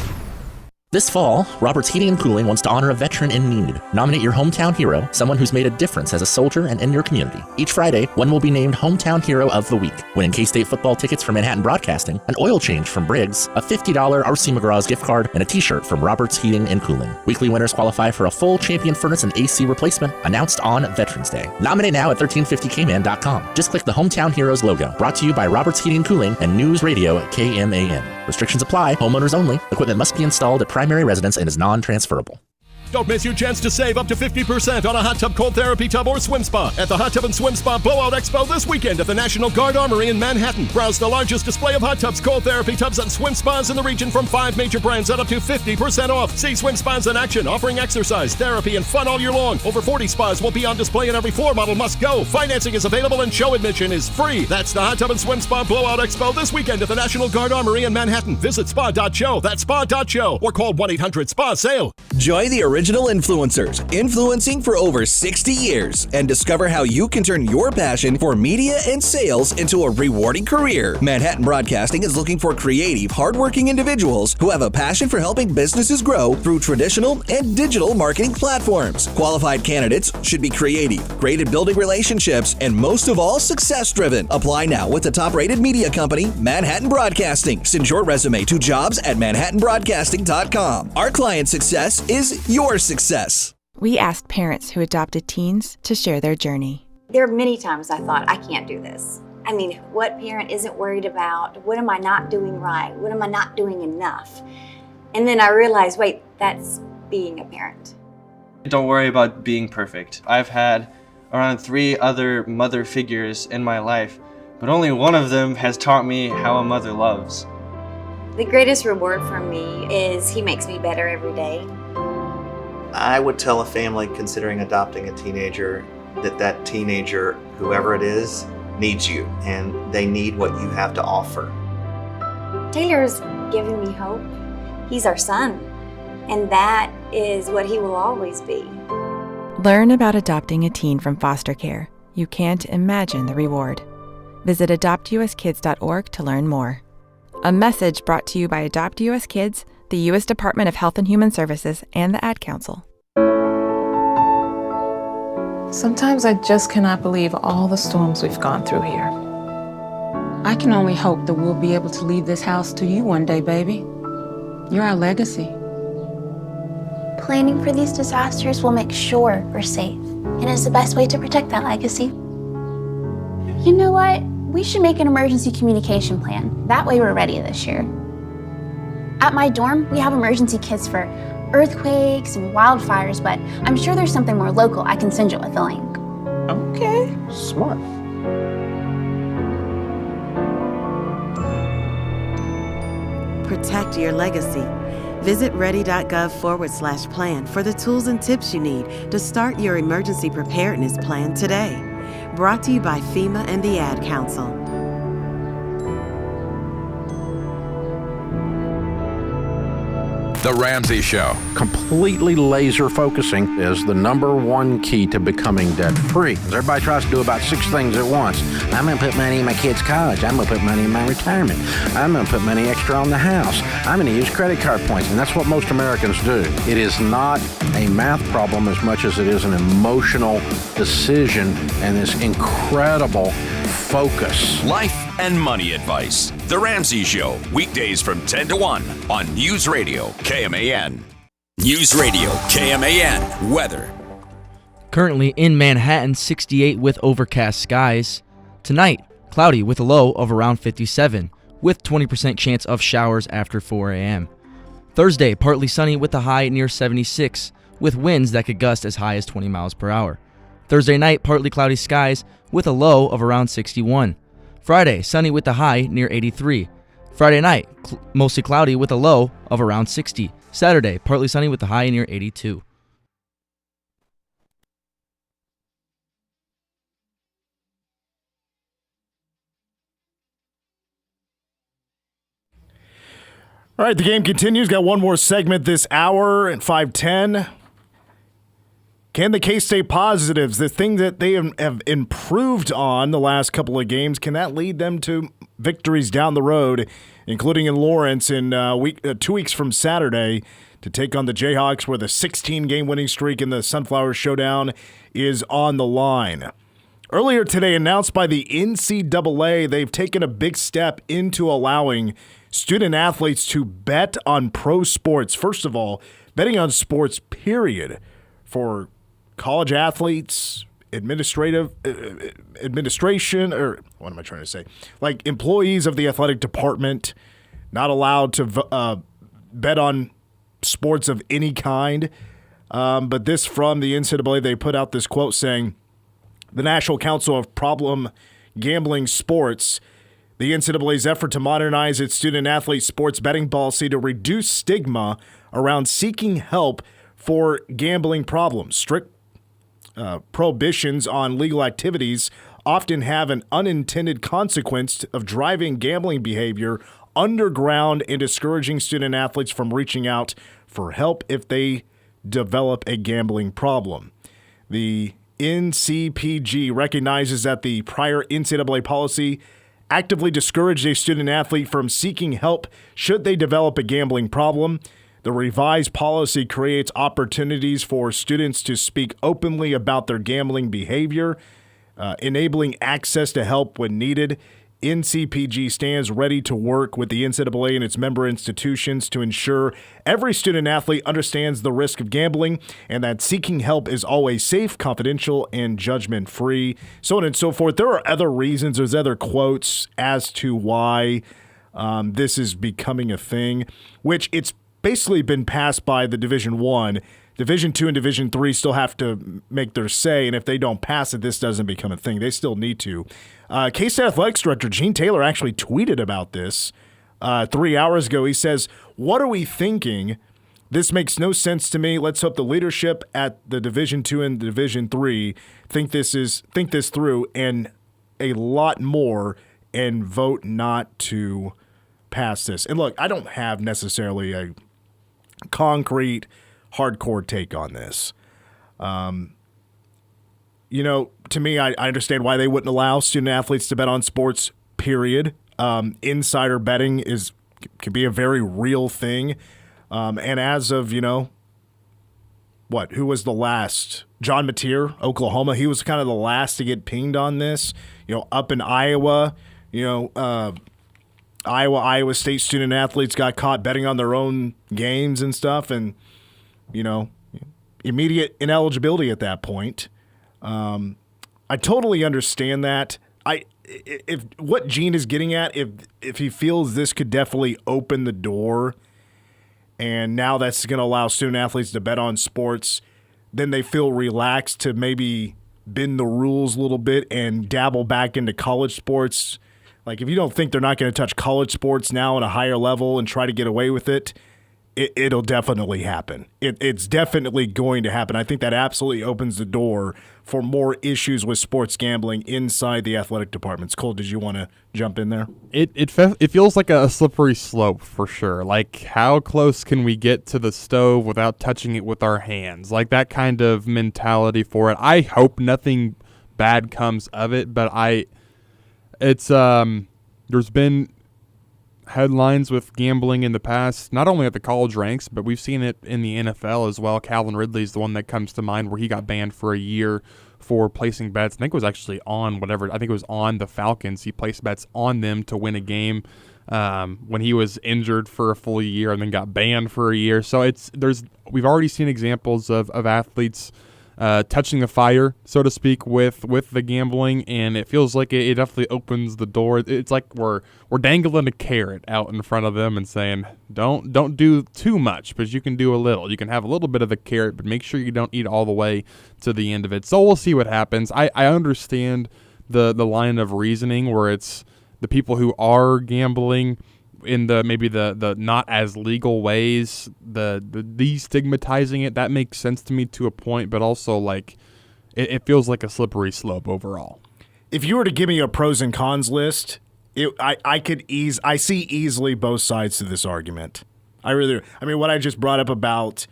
This fall, Roberts Heating and Cooling wants to honor a veteran in need. Nominate your hometown hero, someone who's made a difference as a soldier and in your community. Each Friday, one will be named Hometown Hero of the Week. Winning K-State football tickets from Manhattan Broadcasting, an oil change from Briggs, a $50 R.C. McGraw's gift card, and a t-shirt from Roberts Heating and Cooling. Weekly winners qualify for a full champion furnace and AC replacement, announced on Veterans Day. Nominate now at 1350kman.com. Just click the Hometown Heroes logo. Brought to you by Roberts Heating and Cooling and News Radio at KMAN. Restrictions apply. Homeowners only. Equipment must be installed at primary residence and is non-transferable. Don't miss your chance to save up to 50% on a hot tub, cold therapy tub, or swim spa at the Hot Tub and Swim Spa Blowout Expo this weekend at the National Guard Armory in Manhattan. Browse the largest display of hot tubs, cold therapy tubs, and swim spas in the region from 5 major brands at up to 50% off. See swim spas in action, offering exercise, therapy, and fun all year long. Over 40 spas will be on display and every floor model must go. Financing is available and show admission is free. That's the Hot Tub and Swim Spa Blowout Expo this weekend at the National Guard Armory in Manhattan. Visit spa.show. That's spa.show. Or call 1-800-SPA-SALE. Join the original influencers, influencing for over 60 years, and discover how you can turn your passion for media and sales into a rewarding career. Manhattan Broadcasting is looking for creative, hardworking individuals who have a passion for helping businesses grow through traditional and digital marketing platforms. Qualified candidates should be creative, great at building relationships, and most of all, success-driven. Apply now with the top-rated media company, Manhattan Broadcasting. Send your resume to jobs@manhattanbroadcasting.com. Our client success is your success. We asked parents who adopted teens to share their journey. There are many times I thought, I can't do this. I mean, what parent isn't worried about? What am I not doing right? What am I not doing enough? And then I realized, wait, that's being a parent. Don't worry about being perfect. I've had around 3 other mother figures in my life, but only one of them has taught me how a mother loves. The greatest reward for me is he makes me better every day. I would tell a family considering adopting a teenager that teenager, whoever it is, needs you, and they need what you have to offer. Taylor's given me hope. He's our son, and that is what he will always be. Learn about adopting a teen from foster care. You can't imagine the reward. Visit adoptuskids.org to learn more. A message brought to you by Adopt US Kids, the U.S. Department of Health and Human Services, and the Ad Council. Sometimes I just cannot believe all the storms we've gone through here. I can only hope that we'll be able to leave this house to you one day, baby. You're our legacy. Planning for these disasters will make sure we're safe, and is the best way to protect that legacy. You know what? We should make an emergency communication plan. That way we're ready this year. At my dorm, we have emergency kits for earthquakes and wildfires, but I'm sure there's something more local I can send you with a link. Okay, smart. Protect your legacy. Visit ready.gov/plan for the tools and tips you need to start your emergency preparedness plan today. Brought to you by FEMA and the Ad Council. The Ramsey Show. Completely laser focusing is the number one key to becoming debt free. Everybody tries to do about 6 things at once. I'm going to put money in my kid's college. I'm going to put money in my retirement. I'm going to put money extra on the house. I'm going to use credit card points. And that's what most Americans do. It is not a math problem as much as it is an emotional decision and this incredible focus. Life and money advice. The Ramsey Show, weekdays from 10 to 1 on News Radio KMAN. News Radio KMAN weather. Currently in Manhattan, 68 with overcast skies. Tonight, cloudy with a low of around 57, with 20% chance of showers after 4 a.m. Thursday, partly sunny with a high near 76, with winds that could gust as high as 20 miles per hour. Thursday night, partly cloudy skies with a low of around 61. Friday, sunny with a high near 83. Friday night, mostly cloudy with a low of around 60. Saturday, partly sunny with a high near 82. All right, the game continues. Got one more segment this hour at 5:10. Can the K-State positives, the thing that they have improved on the last couple of games, can that lead them to victories down the road, including in Lawrence in 2 weeks from Saturday to take on the Jayhawks, where the 16-game winning streak in the Sunflower Showdown is on the line? Earlier today, announced by the NCAA, they've taken a big step into allowing student athletes to bet on pro sports. First of all, betting on sports, period, for college athletes, administration, or what am I trying to say? Like employees of the athletic department, not allowed to bet on sports of any kind. But this from the NCAA, they put out this quote saying, the National Council of Problem Gambling Sports, the NCAA's effort to modernize its student-athlete sports betting policy to reduce stigma around seeking help for gambling problems. Strict prohibitions on legal activities often have an unintended consequence of driving gambling behavior underground and discouraging student-athletes from reaching out for help if they develop a gambling problem. The NCPG recognizes that the prior NCAA policy actively discouraged a student-athlete from seeking help should they develop a gambling problem. The revised policy creates opportunities for students to speak openly about their gambling behavior, enabling access to help when needed. NCPG stands ready to work with the NCAA and its member institutions to ensure every student-athlete understands the risk of gambling and that seeking help is always safe, confidential, and judgment-free, so on and so forth. There are other reasons. There's other quotes as to why this is becoming a thing, which it's basically been passed by the Division I. Division II and Division III still have to make their say, and if they don't pass it, this doesn't become a thing. They still need to. K-State Athletics Director Gene Taylor actually tweeted about this 3 hours ago. He says, "What are we thinking? This makes no sense to me. Let's hope the leadership at the Division II and Division III think this through and a lot more and vote not to pass this." And look, I don't have necessarily a concrete, hardcore take on this. To me, I understand why they wouldn't allow student athletes to bet on sports, period. Insider betting can be a very real thing. And as of, who was the last? John Mateer, Oklahoma. He was kind of the last to get pinged on this. Up in Iowa, Iowa State student athletes got caught betting on their own games and stuff, and immediate ineligibility at that point. I totally understand that. If what Gene is getting at, if he feels this could definitely open the door, and now that's going to allow student athletes to bet on sports, then they feel relaxed to maybe bend the rules a little bit and dabble back into college sports. Like, if you don't think they're not going to touch college sports now at a higher level and try to get away with it, it'll definitely happen. It's definitely going to happen. I think that absolutely opens the door for more issues with sports gambling inside the athletic departments. Cole, did you want to jump in there? It feels like a slippery slope for sure. Like, how close can we get to the stove without touching it with our hands? Like, that kind of mentality for it. I hope nothing bad comes of it, but there's been headlines with gambling in the past, not only at the college ranks, but we've seen it in the NFL as well. Calvin Ridley is the one that comes to mind, where he got banned for a year for placing bets. I think it was actually on the Falcons. He placed bets on them to win a game when he was injured for a full year and then got banned for a year. So we've already seen examples of athletes touching the fire, so to speak, with the gambling, and it feels like it definitely opens the door. It's like we're dangling a carrot out in front of them and saying, don't do too much, but you can do a little. You can have a little bit of the carrot, but make sure you don't eat all the way to the end of it. So we'll see what happens. I understand the line of reasoning where it's the people who are gambling in the not as legal ways, the destigmatizing it, that makes sense to me to a point, but also like it feels like a slippery slope overall. If you were to give me a pros and cons list, I see easily both sides to this argument. I mean, what I just brought up about,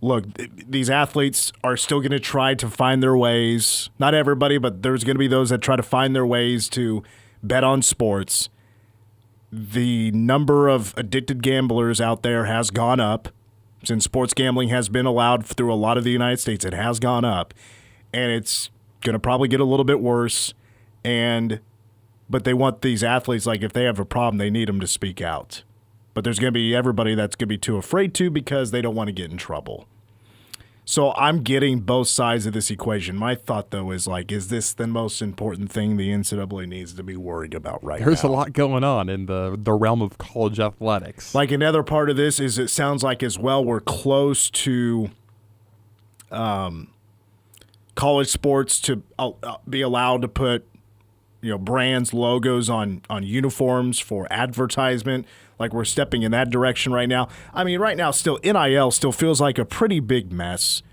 look, these athletes are still going to try to find their ways. Not everybody, but there's going to be those that try to find their ways to bet on sports. The number of addicted gamblers out there has gone up. Since sports gambling has been allowed through a lot of the United States, it has gone up. And it's going to probably get a little bit worse. But they want these athletes, like, if they have a problem, they need them to speak out. But there's going to be everybody that's going to be too afraid to because they don't want to get in trouble. So I'm getting both sides of this equation. My thought, though, is like, is this the most important thing the NCAA needs to be worried about right now? There's a lot going on in the realm of college athletics. Like, another part of this is it sounds like as well we're close to college sports to be allowed to put brands, logos on uniforms for advertisement. Like, we're stepping in that direction right now. I mean, right now, still, NIL still feels like a pretty big mess.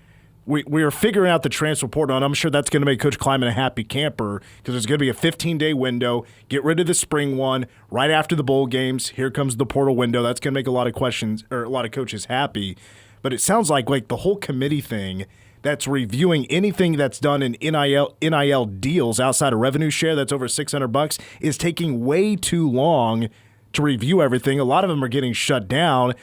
We are figuring out the transfer portal, and I'm sure that's going to make Coach Kleiman a happy camper because there's going to be a 15-day window. Get rid of the spring one right after the bowl games. Here comes the portal window. That's going to make a lot of coaches happy. But it sounds like the whole committee thing that's reviewing anything that's done in NIL deals outside of revenue share that's over $600 is taking way too long to review everything. A lot of them are getting shut down,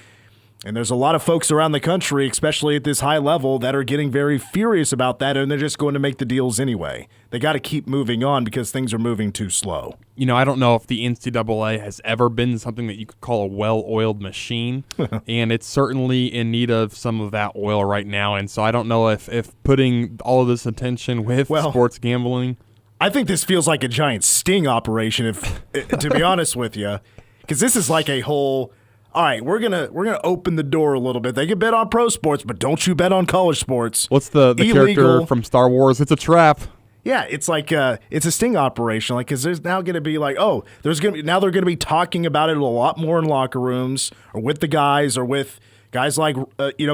and there's a lot of folks around the country, especially at this high level, that are getting very furious about that, and they're just going to make the deals anyway. They got to keep moving on because things are moving too slow. I don't know if the NCAA has ever been something that you could call a well-oiled machine, and it's certainly in need of some of that oil right now, and so I don't know if putting all of this attention with sports gambling. I think this feels like a giant sting operation, to be honest with you. Because this is like a whole, all right, we're gonna open the door a little bit. They can bet on pro sports, but don't you bet on college sports. What's the character from Star Wars? It's a trap. Yeah, it's like it's a sting operation. Like, because there's now going to be like, they're going to be talking about it a lot more in locker rooms or with the guys or with guys like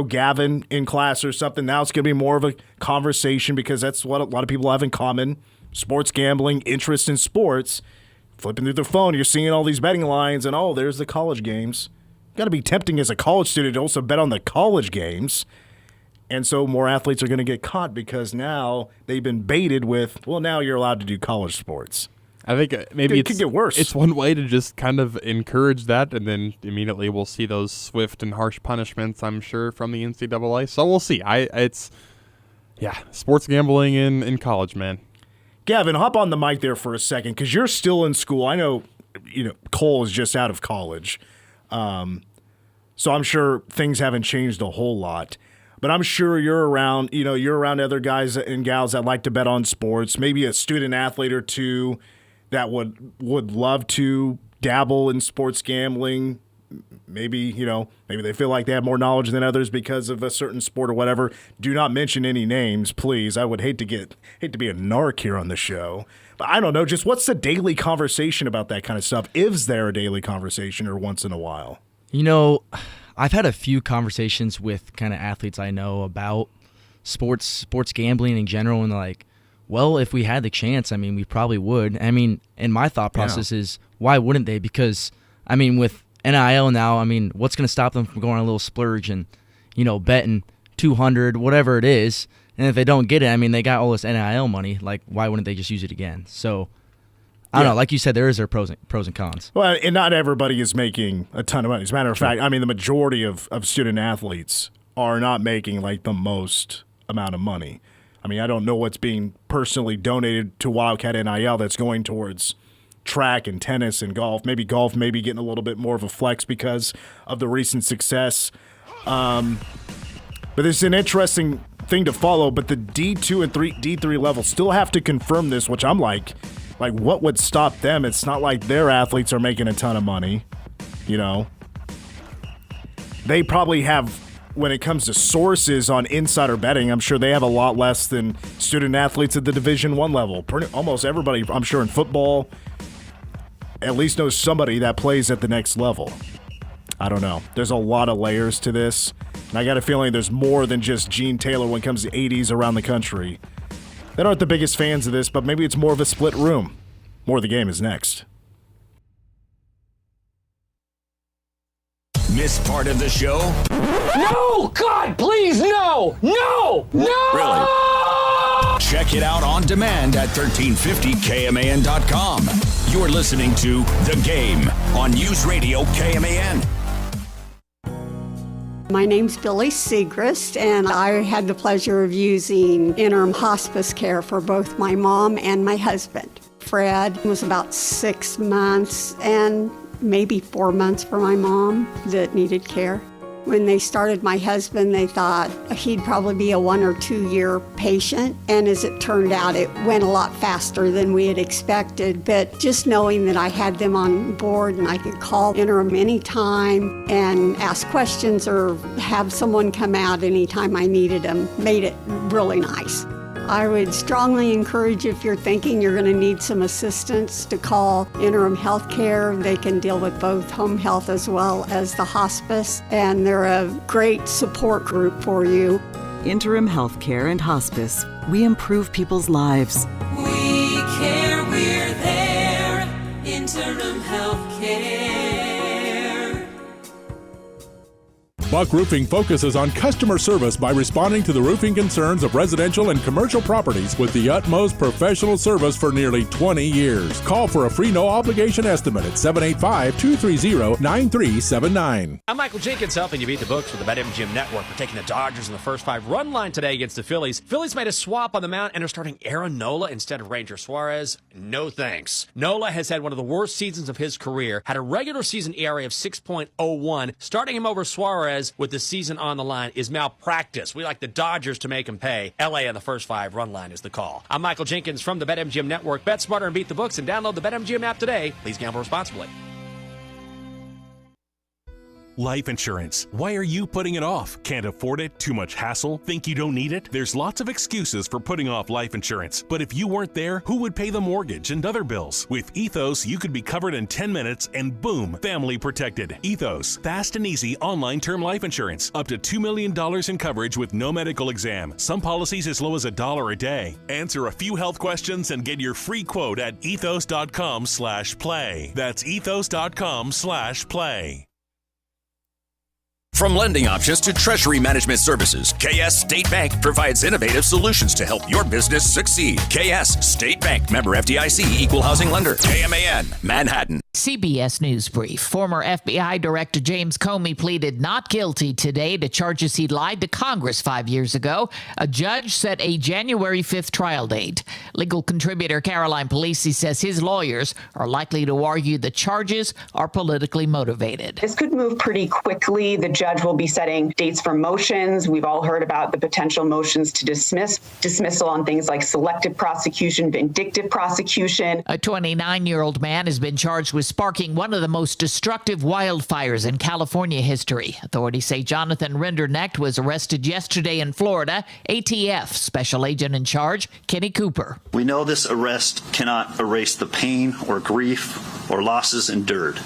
Gavin in class or something. Now it's going to be more of a conversation because that's what a lot of people have in common: sports gambling, interest in sports. Flipping through their phone, you're seeing all these betting lines, and there's the college games. Got to be tempting as a college student to also bet on the college games. And so more athletes are going to get caught because now they've been baited with, now you're allowed to do college sports. I think maybe it could get worse. It's one way to just kind of encourage that, and then immediately we'll see those swift and harsh punishments, I'm sure, from the NCAA. So we'll see. Sports gambling in college, man. Gavin, hop on the mic there for a second, because you're still in school. I know, Cole is just out of college, so I'm sure things haven't changed a whole lot. But I'm sure you're around other guys and gals that like to bet on sports, maybe a student athlete or two that would love to dabble in sports gambling. Maybe they feel like they have more knowledge than others because of a certain sport or whatever. Do not mention any names, please. I would hate to be a narc here on the show. But I don't know, just what's the daily conversation about that kind of stuff? Is there a daily conversation or once in a while? I've had a few conversations with kind of athletes I know about sports gambling in general, and like, well, if we had the chance, we probably would. And my thought process is, why wouldn't they? Because, with NIL now, what's going to stop them from going on a little splurge and, betting 200, whatever it is, and if they don't get it, they got all this NIL money. Like, why wouldn't they just use it again? So, I don't know. Like you said, there pros and cons. Well, and not everybody is making a ton of money. As a matter of fact, the majority of student athletes are not making like the most amount of money. I don't know what's being personally donated to Wildcat NIL that's going towards track and tennis and golf. Maybe golf may be getting a little bit more of a flex because of the recent success. But it's an interesting thing to follow. But the D2 and D3 level still have to confirm this, which I'm like, what would stop them? It's not like their athletes are making a ton of money, They probably have, when it comes to sources on insider betting, I'm sure they have a lot less than student athletes at the Division I level. Almost everybody, I'm sure, in football at least knows somebody that plays at the next level. I don't know. There's a lot of layers to this, and I got a feeling there's more than just Gene Taylor when it comes to 80s around the country that aren't the biggest fans of this, but maybe it's more of a split room. More of the game is next. Miss part of the show? No! God, please, no! No! No! Really? Check it out on demand at 1350kman.com. You're listening to The Game on News Radio KMAN. My name's Billy Segrist, and I had the pleasure of using interim hospice care for both my mom and my husband. Fred was about 6 months and maybe 4 months for my mom that needed care. When they started my husband, they thought he'd probably be a 1 or 2 year patient. And as it turned out, it went a lot faster than we had expected. But just knowing that I had them on board and I could call interim anytime and ask questions or have someone come out anytime I needed them made it really nice. I would strongly encourage, if you're thinking you're going to need some assistance, to call Interim Healthcare. They can deal with both home health as well as the hospice, and they're a great support group for you. Interim Healthcare and Hospice. We improve people's lives. We care, we're there. Interim Healthcare. Buck Roofing focuses on customer service by responding to the roofing concerns of residential and commercial properties with the utmost professional service for nearly 20 years. Call for a free no-obligation estimate at 785-230-9379. I'm Michael Jenkins, helping you beat the books with the BetMGM Network. We're taking the Dodgers in the first 5 run line today against the Phillies. Phillies made a swap on the mound and are starting Aaron Nola instead of Ranger Suarez. No thanks. Nola has had one of the worst seasons of his career, had a regular season ERA of 6.01. Starting him over Suarez with the season on the line is malpractice. We like the Dodgers to make him pay. LA on the first 5 run line is the call. I'm Michael Jenkins from the BetMGM Network. Bet smarter and beat the books, and download the BetMGM app today. Please gamble responsibly. Life insurance. Why are you putting it off? Can't afford it? Too much hassle? Think you don't need it? There's lots of excuses for putting off life insurance. But if you weren't there, who would pay the mortgage and other bills? With Ethos, you could be covered in 10 minutes and boom, family protected. Ethos, fast and easy online term life insurance. Up to $2 million in coverage with no medical exam. Some policies as low as $1 a day. Answer a few health questions and get your free quote at ethos.com/play. That's ethos.com/play. From lending options to treasury management services, KS State Bank provides innovative solutions to help your business succeed. KS State Bank, member FDIC, equal housing lender, KMAN, Manhattan. CBS News Brief. Former FBI Director James Comey pleaded not guilty today to charges he lied to Congress 5 years ago. A judge set a January 5th trial date. Legal contributor Caroline Polisi says his lawyers are likely to argue the charges are politically motivated. This could move pretty quickly. The judge will be setting dates for motions. We've all heard about the potential motions to dismissal on things like selective prosecution, vindictive prosecution. A 29-year-old man has been charged with sparking one of the most destructive wildfires in California history. Authorities say Jonathan Rinderknecht was arrested yesterday in Florida. ATF Special Agent in charge, Kenny Cooper. We know this arrest cannot erase the pain or grief or losses endured,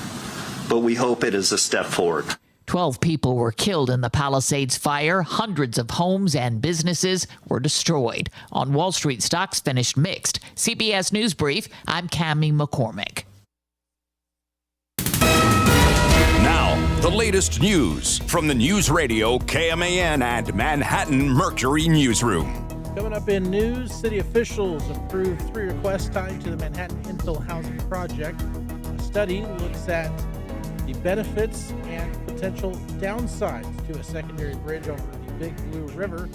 but we hope it is a step forward. 12 people were killed in the Palisades fire. Hundreds of homes and businesses were destroyed. On Wall Street, stocks finished mixed. CBS News Brief, I'm Cammie McCormick. Now, the latest news from the News Radio KMAN and Manhattan Mercury Newsroom. Coming up in news, city officials approved 3 requests tied to the Manhattan infill housing project. A study looks at the benefits and potential downsides to a secondary bridge over the Big Blue River,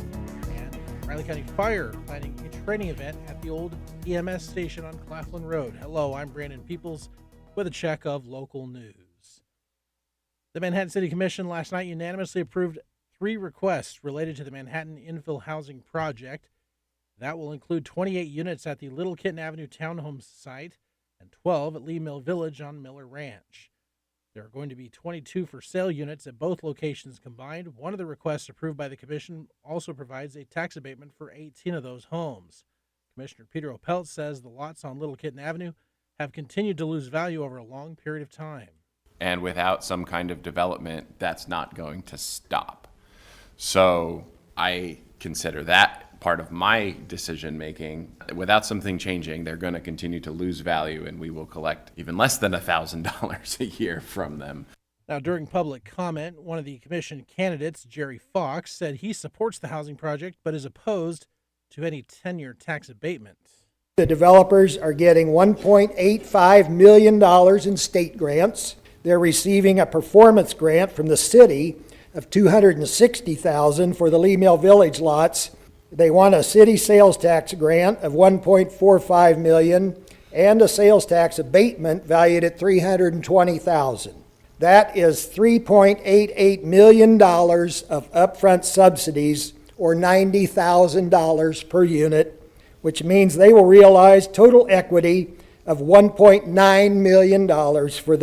and Riley County Fire planning a training event at the old EMS station on Claflin Road. Hello, I'm Brandon Peoples with a check of local news. The Manhattan City Commission last night unanimously approved 3 requests related to the Manhattan infill housing project. That will include 28 units at the Little Kitten Avenue townhomes site and 12 at Lee Mill Village on Miller Ranch. There are going to be 22 for sale units at both locations combined. One of the requests approved by the commission also provides a tax abatement for 18 of those homes. Commissioner Peter Opelt says the lots on Little Kitten Avenue have continued to lose value over a long period of time. And without some kind of development, that's not going to stop. So I consider that part of my decision making. Without something changing, they're going to continue to lose value, and we will collect even less than $1,000 a year from them. Now, during public comment, one of the commission candidates, Jerry Fox, said he supports the housing project but is opposed to any 10-year tax abatement. The developers are getting $1.85 million in state grants. They're receiving a performance grant from the city of $260,000 for the Lee Mill Village lots. They want a city sales tax grant of $1.45 million and a sales tax abatement valued at $320,000. That is $3.88 million of upfront subsidies, or $90,000 per unit, which means they will realize total equity of $1.9 million for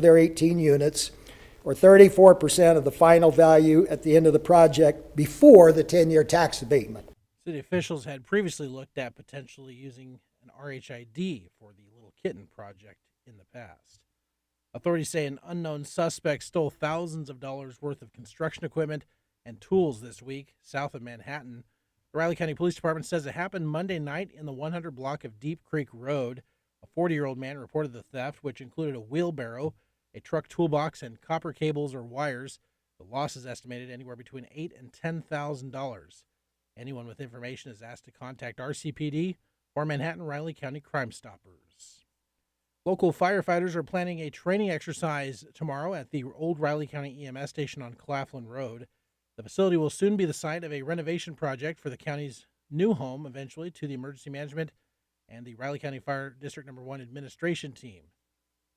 their 18 units, or 34% of the final value at the end of the project before the 10-year tax abatement. City officials had previously looked at potentially using an RHID for the Little Kitten project in the past. Authorities say an unknown suspect stole thousands of dollars worth of construction equipment and tools this week south of Manhattan. The Riley County Police Department says it happened Monday night in the 100 block of Deep Creek Road. A 40-year-old man reported the theft, which included a wheelbarrow, a truck toolbox, and copper cables or wires. The loss is estimated anywhere between $8,000 and $10,000. Anyone with information is asked to contact RCPD or Manhattan Riley County Crime Stoppers. Local firefighters are planning a training exercise tomorrow at the old Riley County EMS station on Claflin Road. The facility will soon be the site of a renovation project for the county's new home, eventually, to the emergency management and the Riley County Fire District No. 1 administration team.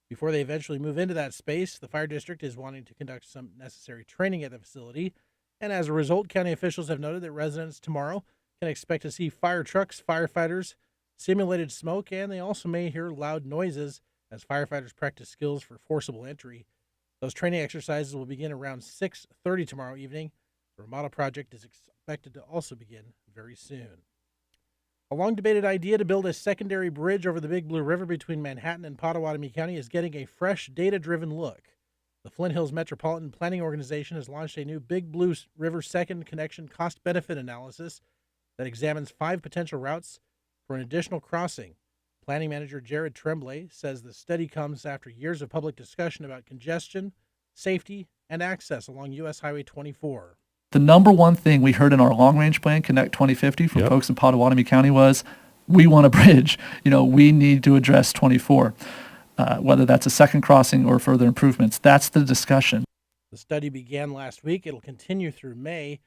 Before they eventually move into that space, the fire district is wanting to conduct some necessary training at the facility, and as a result, county officials have noted that residents tomorrow can expect to see fire trucks, firefighters, simulated smoke, and they also may hear loud noises as firefighters practice skills for forcible entry. Those training exercises will begin around 6:30 tomorrow evening. The remodel project is expected to also begin very soon. A long-debated idea to build a secondary bridge over the Big Blue River between Manhattan and Potawatomi County is getting a fresh, data-driven look. The Flint Hills Metropolitan Planning Organization has launched a new Big Blue River Second Connection cost-benefit analysis that examines 5 potential routes for an additional crossing. Planning Manager Jared Tremblay says the study comes after years of public discussion about congestion, safety, and access along U.S. Highway 24. The number one thing we heard in our long-range plan, Connect 2050, from folks in Potawatomi County was, we want a bridge. We need to address 24, whether that's a second crossing or further improvements. That's the discussion. The study began last week. It'll continue through May.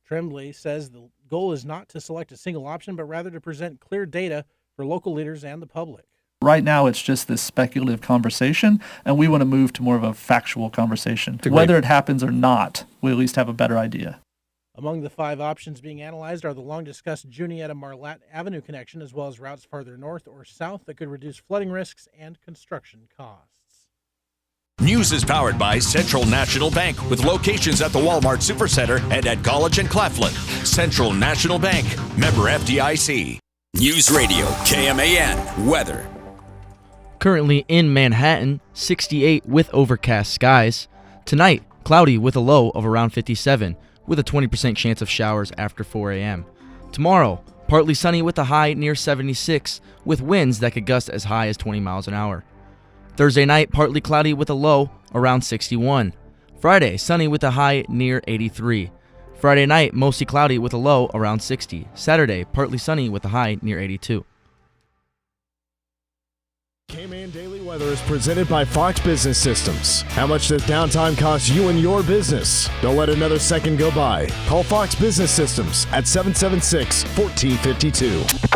Tremblay says the goal is not to select a single option, but rather to present clear data for local leaders and the public. Right now, it's just this speculative conversation, and we want to move to more of a factual conversation. Whether it happens or not, we at least have a better idea. Among the 5 options being analyzed are the long-discussed Juniata-Marlatt Avenue connection, as well as routes farther north or south that could reduce flooding risks and construction costs. News is powered by Central National Bank, with locations at the Walmart Supercenter and at College and Claflin. Central National Bank, member FDIC. News Radio, KMAN, weather. Currently in Manhattan, 68 with overcast skies. Tonight, cloudy with a low of around 57, with a 20% chance of showers after 4 a.m. Tomorrow, partly sunny with a high near 76, with winds that could gust as high as 20 miles an hour. Thursday night, partly cloudy with a low around 61. Friday, sunny with a high near 83. Friday night, mostly cloudy with a low around 60. Saturday, partly sunny with a high near 82. K-Man Daily Weather is presented by Fox Business Systems. How much does downtime cost you and your business? Don't let another second go by. Call Fox Business Systems at 776-1452.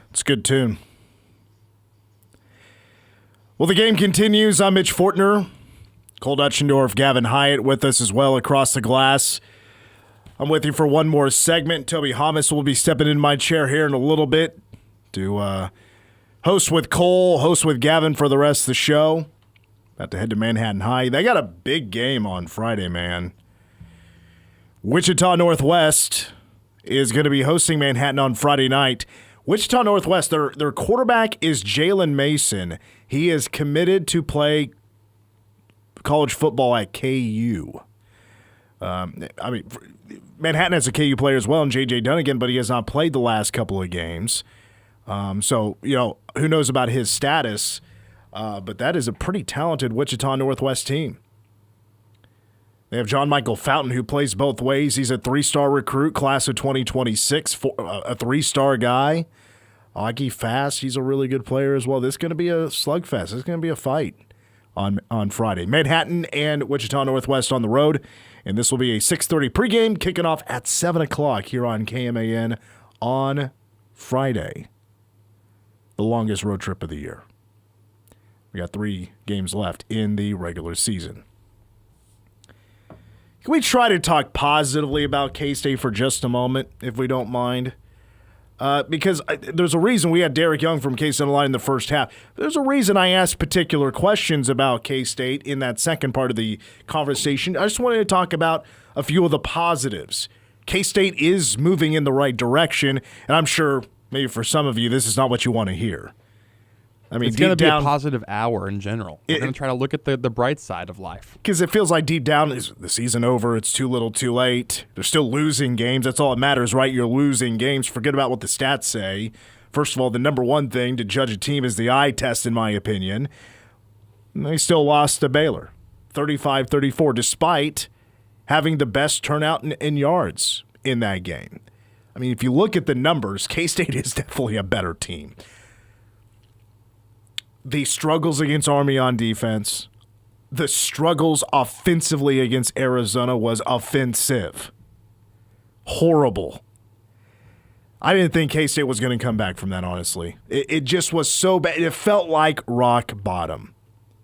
It's a good tune. Well, the game continues. I'm Mitch Fortner. Cole Dutchendorf, Gavin Hyatt with us as well across the glass. I'm with you for one more segment. Toby Hamas will be stepping in my chair here in a little bit to host with Cole, host with Gavin for the rest of the show. About to head to Manhattan High. They got a big game on Friday, man. Wichita Northwest is going to be hosting Manhattan on Friday night. Wichita Northwest, their quarterback is Jalen Mason. He is committed to play college football at KU. Manhattan has a KU player as well, and J.J. Dunnigan, but he has not played the last couple of games. So, who knows about his status? But that is a pretty talented Wichita Northwest team. They have John Michael Fountain, who plays both ways. He's a 3-star recruit, class of 2026, a 3-star guy. Augie Fast, he's a really good player as well. This is going to be a slugfest. This is going to be a fight on Friday. Manhattan and Wichita Northwest on the road, and this will be a 6:30 pregame, kicking off at 7 o'clock here on KMAN on Friday, the longest road trip of the year. We got 3 games left in the regular season. Can we try to talk positively about K-State for just a moment, if we don't mind? Because there's a reason we had Derek Young from K-State on the line in the first half. There's a reason I asked particular questions about K-State in that second part of the conversation. I just wanted to talk about a few of the positives. K-State is moving in the right direction, and I'm sure maybe for some of you this is not what you want to hear. I mean, it's going to be a positive hour in general. We're going to try to look at the bright side of life. Because it feels like deep down, is the season over? It's too little too late. They're still losing games. That's all that matters, right? You're losing games. Forget about what the stats say. First of all, the number one thing to judge a team is the eye test, in my opinion. And they still lost to Baylor, 35-34, despite having the best turnout in yards in that game. I mean, if you look at the numbers, K-State is definitely a better team. The struggles against Army on defense, the struggles offensively against Arizona was offensive. Horrible. I didn't think K-State was going to come back from that, honestly. It just was so bad. It felt like rock bottom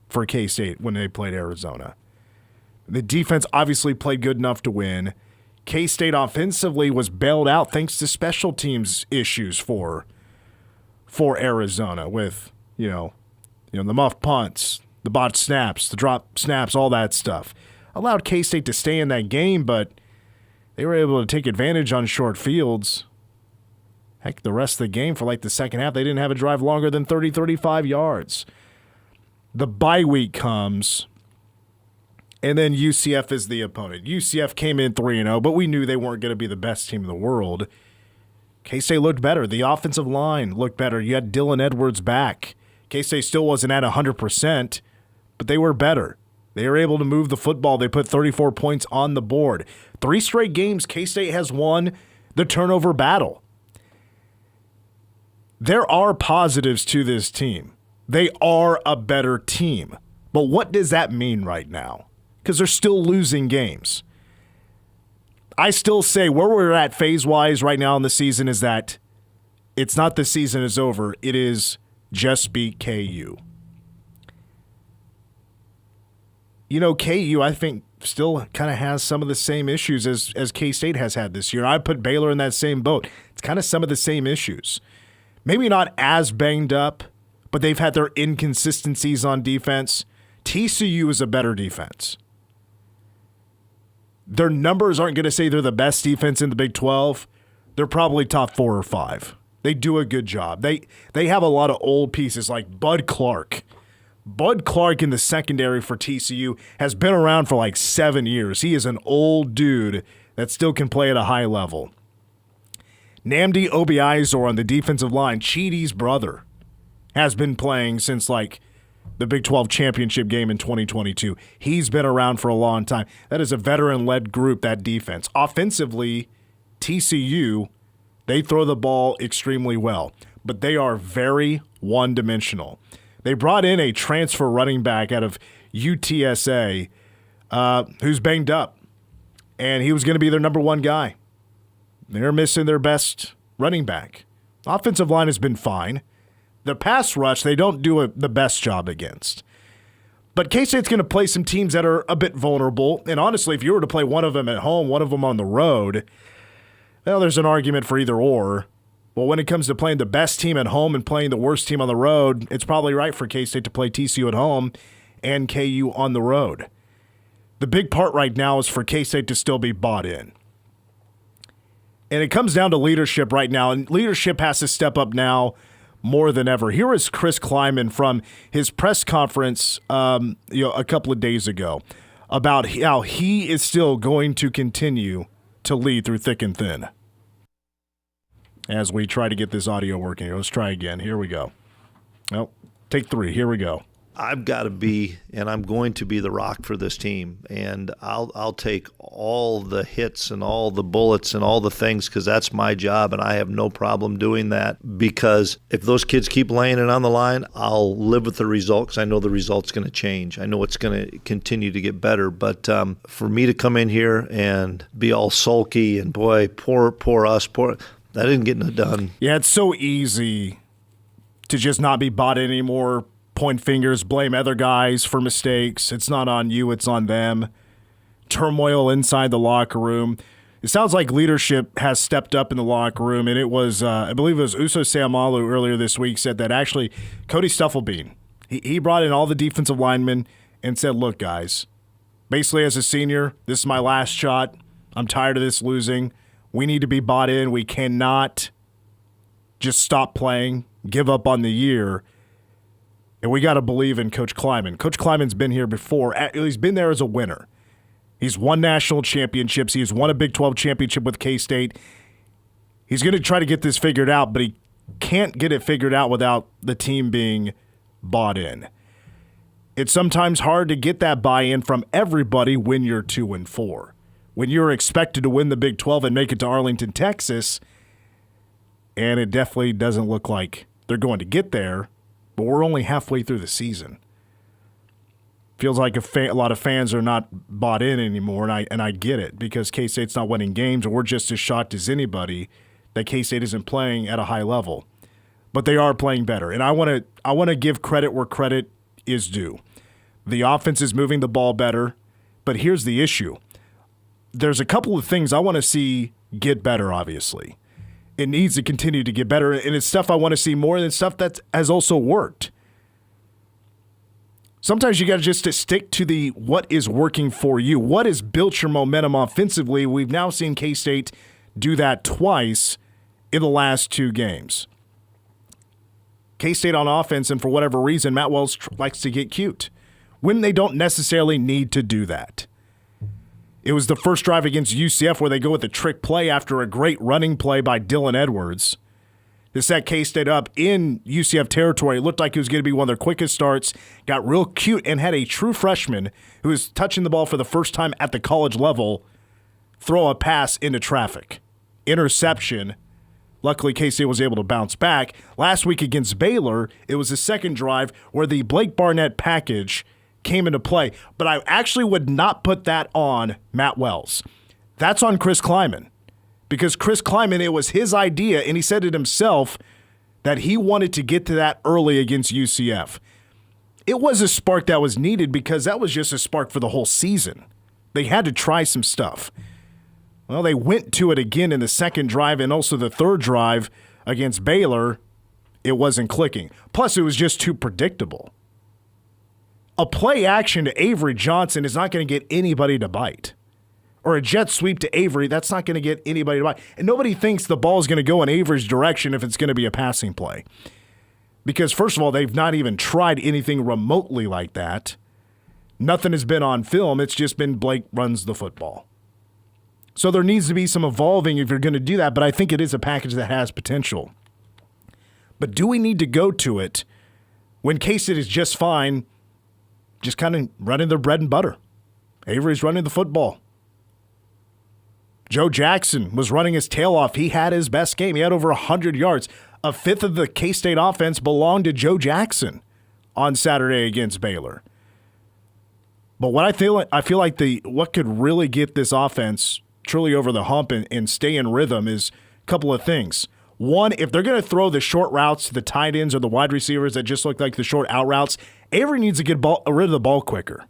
for K-State when they played Arizona. The defense obviously played good enough to win. K-State offensively was bailed out thanks to special teams issues for Arizona with, the muff punts, the botched snaps, the drop snaps, all that stuff. allowed K-State to stay in that game, but they were able to take advantage on short fields. Heck, the rest of the game for like the second half, they didn't have a drive longer than 30, 35 yards. The bye week comes, and then UCF is the opponent. UCF came in 3-0, but we knew they weren't going to be the best team in the world. K-State looked better. The offensive line looked better. You had Dylan Edwards back. K-State still wasn't at 100%, but they were better. They were able to move the football. They put 34 points on the board. 3 straight games, K-State has won the turnover battle. There are positives to this team. They are a better team. But what does that mean right now? Because they're still losing games. I still say where we're at phase-wise right now in the season is that it's not the season is over. It is just beat KU. You know, KU, I think, still kind of has some of the same issues as K-State has had this year. I put Baylor in that same boat. It's kind of some of the same issues. Maybe not as banged up, but they've had their inconsistencies on defense. TCU is a better defense. Their numbers aren't going to say they're the best defense in the Big 12. They're probably top 4 or 5. They do a good job. They have a lot of old pieces like Bud Clark. Bud Clark in the secondary for TCU has been around for like 7 years. He is an old dude that still can play at a high level. Nnamdi Obiizor on the defensive line, Chidi's brother, has been playing since like the Big 12 championship game in 2022. He's been around for a long time. That is a veteran-led group, that defense. Offensively, TCU, they throw the ball extremely well, but they are very one-dimensional. They brought in a transfer running back out of UTSA who's banged up, and he was going to be their number 1 guy. They're missing their best running back. Offensive line has been fine. The pass rush, they don't do the best job against. But K-State's going to play some teams that are a bit vulnerable. And honestly, if you were to play one of them at home, one of them on the road, well, there's an argument for either or. Well, when it comes to playing the best team at home and playing the worst team on the road, it's probably right for K-State to play TCU at home and KU on the road. The big part right now is for K-State to still be bought in. And it comes down to leadership right now, and leadership has to step up now more than ever. Here is Chris Kleiman from his press conference a couple of days ago about how he is still going to continue to lead through thick and thin. As we try to get this audio working here. Let's try again. Here we go. Oh, take 3. Here we go. I've got to be, and I'm going to be the rock for this team, and I'll take all the hits and all the bullets and all the things because that's my job, and I have no problem doing that because if those kids keep laying it on the line, I'll live with the result because I know the result's going to change. I know it's going to continue to get better, but for me to come in here and be all sulky and, boy, poor us, that didn't get it done. Yeah, it's so easy to just not be bought in anymore. Point fingers, blame other guys for mistakes. It's not on you, it's on them. Turmoil inside the locker room. It sounds like leadership has stepped up in the locker room, and it was, I believe it was Uso Seumalo earlier this week said that actually Cody Stuffelbein, he brought in all the defensive linemen and said, look, guys, basically as a senior, this is my last shot. I'm tired of this losing. We need to be bought in. We cannot just stop playing, give up on the year. And we got to believe in Coach Kleiman. Coach Kleiman's been here before. He's been there as a winner. He's won national championships. He's won a Big 12 championship with K-State. He's going to try to get this figured out, but he can't get it figured out without the team being bought in. It's sometimes hard to get that buy-in from everybody when you're 2-4. When you're expected to win the Big 12 and make it to Arlington, Texas, and it definitely doesn't look like they're going to get there. But we're only halfway through the season. Feels like a lot of fans are not bought in anymore, and I get it because K-State's not winning games, and we're just as shocked as anybody that K-State isn't playing at a high level. But they are playing better, and I want to give credit where credit is due. The offense is moving the ball better, but here's the issue. There's a couple of things I want to see get better, obviously. It needs to continue to get better, and it's stuff I want to see more than stuff that has also worked. Sometimes you got to just stick to what is working for you. What has built your momentum offensively? We've now seen K-State do that twice in the last 2 games. K-State on offense, and for whatever reason, Matt Wells likes to get cute when they don't necessarily need to do that. It was the first drive against UCF where they go with a trick play after a great running play by Dylan Edwards. This set K-State up in UCF territory. It looked like it was going to be one of their quickest starts. Got real cute and had a true freshman who was touching the ball for the first time at the college level throw a pass into traffic. Interception. Luckily, K-State was able to bounce back. Last week against Baylor, it was the second drive where the Blake Barnett package came into play. But I actually would not put that on Matt Wells. That's on Chris Kleiman. Because Chris Kleiman, it was his idea, and he said it himself, that he wanted to get to that early against UCF. It was a spark that was needed because that was just a spark for the whole season. They had to try some stuff. Well, they went to it again in the second drive and also the third drive against Baylor. It wasn't clicking. Plus, it was just too predictable. A play action to Avery Johnson is not going to get anybody to bite. Or a jet sweep to Avery, that's not going to get anybody to bite. And nobody thinks the ball is going to go in Avery's direction if it's going to be a passing play. Because, first of all, they've not even tried anything remotely like that. Nothing has been on film. It's just been Blake runs the football. So there needs to be some evolving if you're going to do that, but I think it is a package that has potential. But do we need to go to it when K-State is just fine, just kind of running their bread and butter? Avery's running the football. Joe Jackson was running his tail off. He had his best game. He had over 100 yards. A fifth of the K-State offense belonged to Joe Jackson on Saturday against Baylor. But what I feel like what could really get this offense truly over the hump and stay in rhythm is a couple of things. One, if they're going to throw the short routes to the tight ends or the wide receivers that just look like the short out routes, Avery needs to get rid of the ball quicker.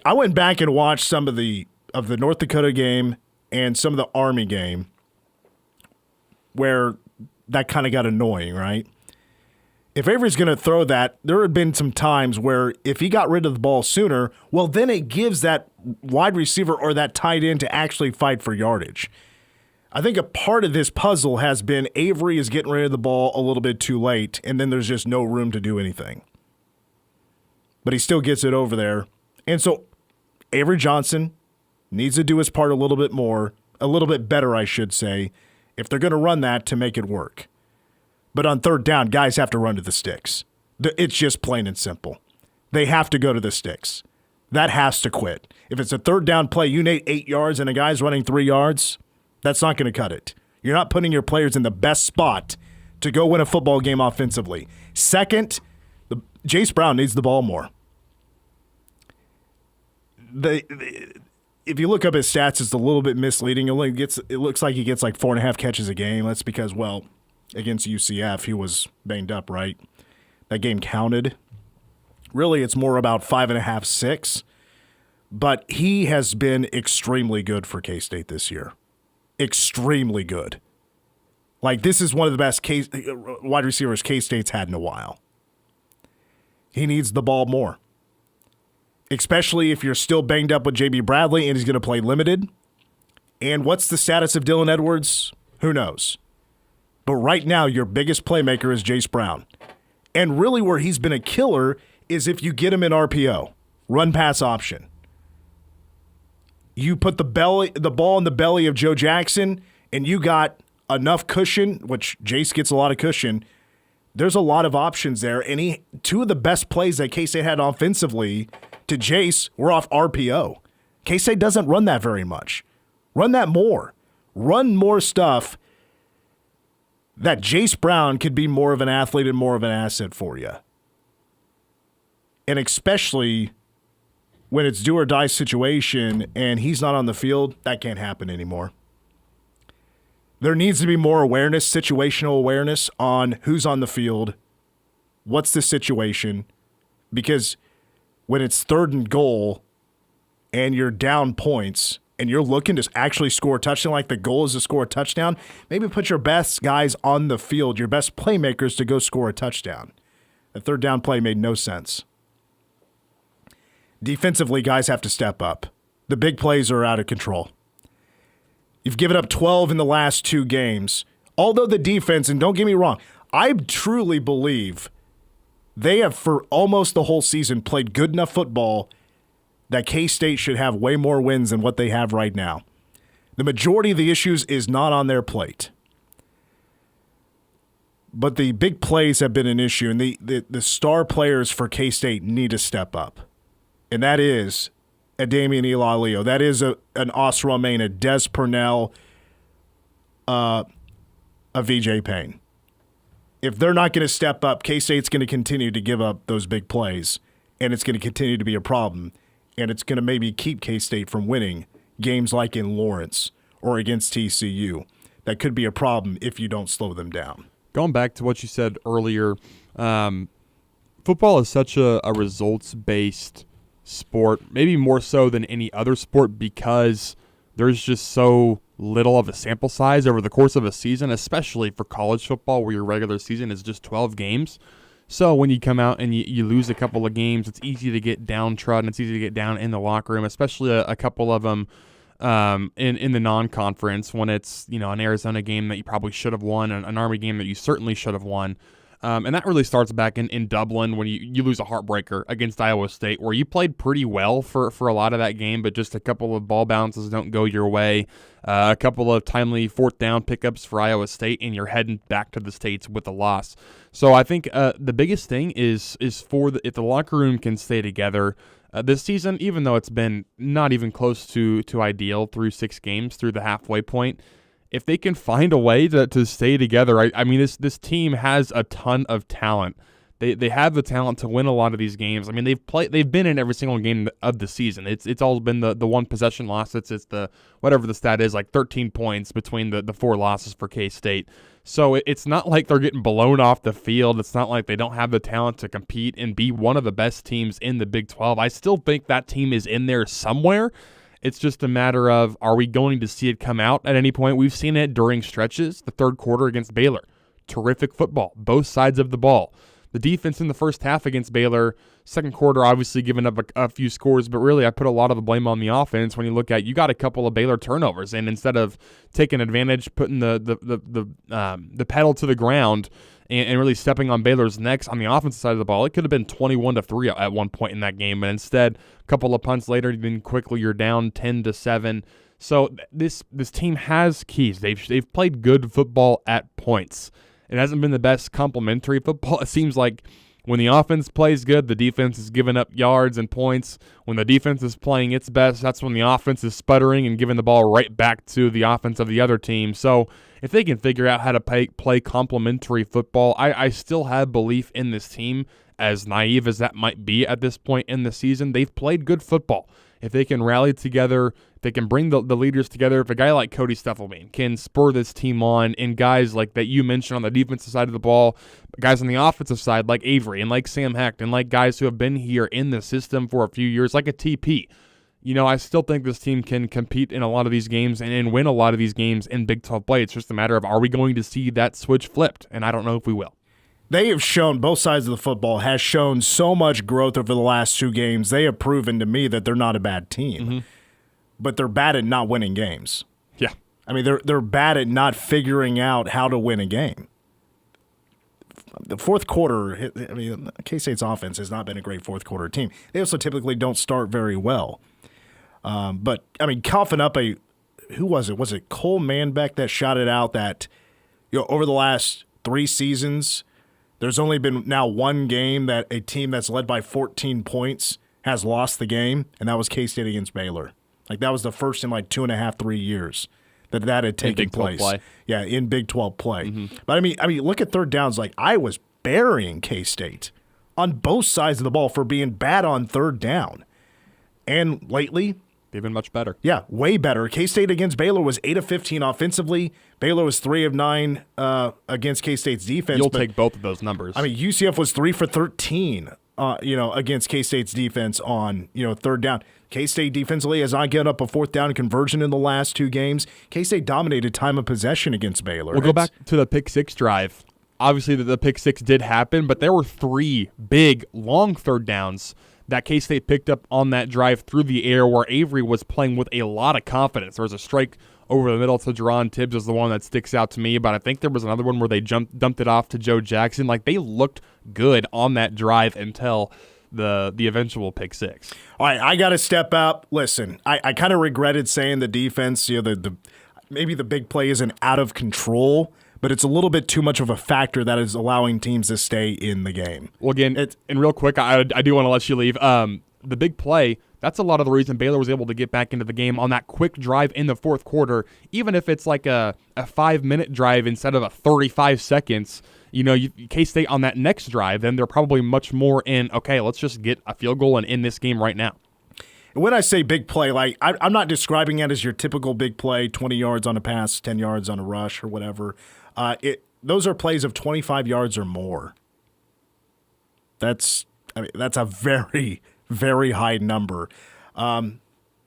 I went back and watched some of the North Dakota game and some of the Army game where that kind of got annoying, right? If Avery's going to throw that, there had been some times where if he got rid of the ball sooner, well, then it gives that wide receiver or that tight end to actually fight for yardage. I think a part of this puzzle has been Avery is getting rid of the ball a little bit too late, and then there's just no room to do anything. But he still gets it over there. And so Avery Johnson needs to do his part a little bit more, a little bit better, I should say, if they're going to run that to make it work. But on third down, guys have to run to the sticks. It's just plain and simple. They have to go to the sticks. That has to quit. If it's a third down play, you need 8 yards and a guy's running 3 yards, that's not going to cut it. You're not putting your players in the best spot to go win a football game offensively. Second, Jace Brown needs the ball more. If you look up his stats, it's a little bit misleading. It looks like he gets like 4.5 catches a game. That's because, well, against UCF, he was banged up, right? That game counted. Really, it's more about 5.5, 6. But he has been extremely good for K-State this year. Extremely good. Like, this is one of the best wide receivers K-State's had in a while. He needs the ball more. Especially if you're still banged up with J.B. Bradley and he's going to play limited. And what's the status of Dylan Edwards? Who knows? But right now, your biggest playmaker is Jace Brown. And really where he's been a killer is if you get him in RPO, run-pass option. You put the ball in the belly of Joe Jackson, and you got enough cushion, which Jace gets a lot of cushion. There's a lot of options there. And two of the best plays that K-State had offensively to Jace were off RPO. K-State doesn't run that very much. Run that more. Run more stuff that Jace Brown could be more of an athlete and more of an asset for you. And especially when it's do or die situation and he's not on the field, that can't happen anymore. There needs to be more awareness, situational awareness on who's on the field, what's the situation, because when it's 3rd and goal and you're down points and you're looking to actually score a touchdown, like the goal is to score a touchdown, maybe put your best guys on the field, your best playmakers to go score a touchdown. The third down play made no sense. Defensively, guys have to step up. The big plays are out of control. You've given up 12 in the last 2 games. Although the defense, and don't get me wrong, I truly believe they have for almost the whole season played good enough football that K-State should have way more wins than what they have right now. The majority of the issues is not on their plate. But the big plays have been an issue, and the star players for K-State need to step up. And that is a Damian Ilalio. That is an Os Romaine, a Des Purnell, a VJ Payne. If they're not going to step up, K-State's going to continue to give up those big plays, and it's going to continue to be a problem. And it's going to maybe keep K-State from winning games like in Lawrence or against TCU. That could be a problem if you don't slow them down. Going back to what you said earlier, football is such a results-based sport, maybe more so than any other sport because there's just so little of a sample size over the course of a season, especially for college football where your regular season is just 12 games. So when you come out and you lose a couple of games, it's easy to get downtrodden. It's easy to get down in the locker room, especially a couple of them in the non-conference when it's, an Arizona game that you probably should have won, an Army game that you certainly should have won. And that really starts back in Dublin when you lose a heartbreaker against Iowa State, where you played pretty well for a lot of that game, but just a couple of ball bounces don't go your way. A couple of timely fourth down pickups for Iowa State, and you're heading back to the States with a loss. So I think the biggest thing is if the locker room can stay together this season, even though it's been not even close to ideal through 6 games, through the halfway point, if they can find a way to stay together, I mean, this team has a ton of talent. They have the talent to win a lot of these games. I mean, they've been in every single game of the season. It's all been the one possession loss. It's the whatever the stat is, like 13 points between the 4 losses for K-State. So it's not like they're getting blown off the field. It's not like they don't have the talent to compete and be one of the best teams in the Big 12. I still think that team is in there somewhere. It's just a matter of, are we going to see it come out at any point? We've seen it during stretches. The third quarter against Baylor. Terrific football. Both sides of the ball. The defense in the first half against Baylor, second quarter obviously giving up a few scores, but really I put a lot of the blame on the offense when you look at, you got a couple of Baylor turnovers, and instead of taking advantage, putting the pedal to the ground and really stepping on Baylor's necks on the offensive side of the ball, it could have been 21-3 at one point in that game, but instead, a couple of punts later, then quickly you're down 10-7. So this team has keys. They've played good football at points. It hasn't been the best complementary football. It seems like when the offense plays good, the defense is giving up yards and points. When the defense is playing its best, that's when the offense is sputtering and giving the ball right back to the offense of the other team. So if they can figure out how to play complementary football, I still have belief in this team, as naive as that might be at this point in the season. They've played good football. If they can rally together, if they can bring the leaders together, if a guy like Cody Steffelbein can spur this team on, and guys like that you mentioned on the defensive side of the ball, guys on the offensive side like Avery and like Sam Hecht and like guys who have been here in the system for a few years, like a TP, I still think this team can compete in a lot of these games and win a lot of these games in Big 12 play. It's just a matter of, are we going to see that switch flipped? And I don't know if we will. They have shown, both sides of the football has shown so much growth over the last 2 games. They have proven to me that they're not a bad team, but they're bad at not winning games. Yeah. I mean, they're bad at not figuring out how to win a game. The fourth quarter, K-State's offense has not been a great fourth quarter team. They also typically don't start very well. But, coughing up who was it? Was it Cole Manbeck that shot it out that, over the last 3 seasons, there's only been now 1 game that a team that's led by 14 points has lost the game, and that was K-State against Baylor. That was the first in 2.5, 3 years that had taken place. Play. Yeah, in Big 12 play. But look at third downs. I was burying K-State on both sides of the ball for being bad on third down. And lately, they've been much better. Yeah, way better. K-State against Baylor was 8 of 15 offensively. Baylor was 3 of 9 against K-State's defense. You'll take both of those numbers. UCF was 3 for 13, against K-State's defense on, third down. K-State defensively has not given up a fourth down conversion in the last 2 games. K-State dominated time of possession against Baylor. We'll go back to the pick 6 drive. obviously the pick six did happen, but there were 3 big, long third downs that K-State picked up on that drive through the air where Avery was playing with a lot of confidence. There was a strike over the middle to Jerron Tibbs is the one that sticks out to me, but I think there was another one where they dumped it off to Joe Jackson. Like, they looked good on that drive until the eventual pick six. All right, I got to step up. Listen, I kind of regretted saying the defense, maybe the big play isn't out of control, but it's a little bit too much of a factor that is allowing teams to stay in the game. Well, again, and real quick, I do want to let you leave. The big play, that's a lot of the reason Baylor was able to get back into the game on that quick drive in the fourth quarter, even if it's like a 5-minute drive instead of a 35 seconds. K-State on that next drive, then they're probably much more in, okay, let's just get a field goal and end this game right now. When I say big play, like I'm not describing it as your typical big play, 20 yards on a pass, 10 yards on a rush or whatever. Those are plays of 25 yards or more. That's a very, very high number. But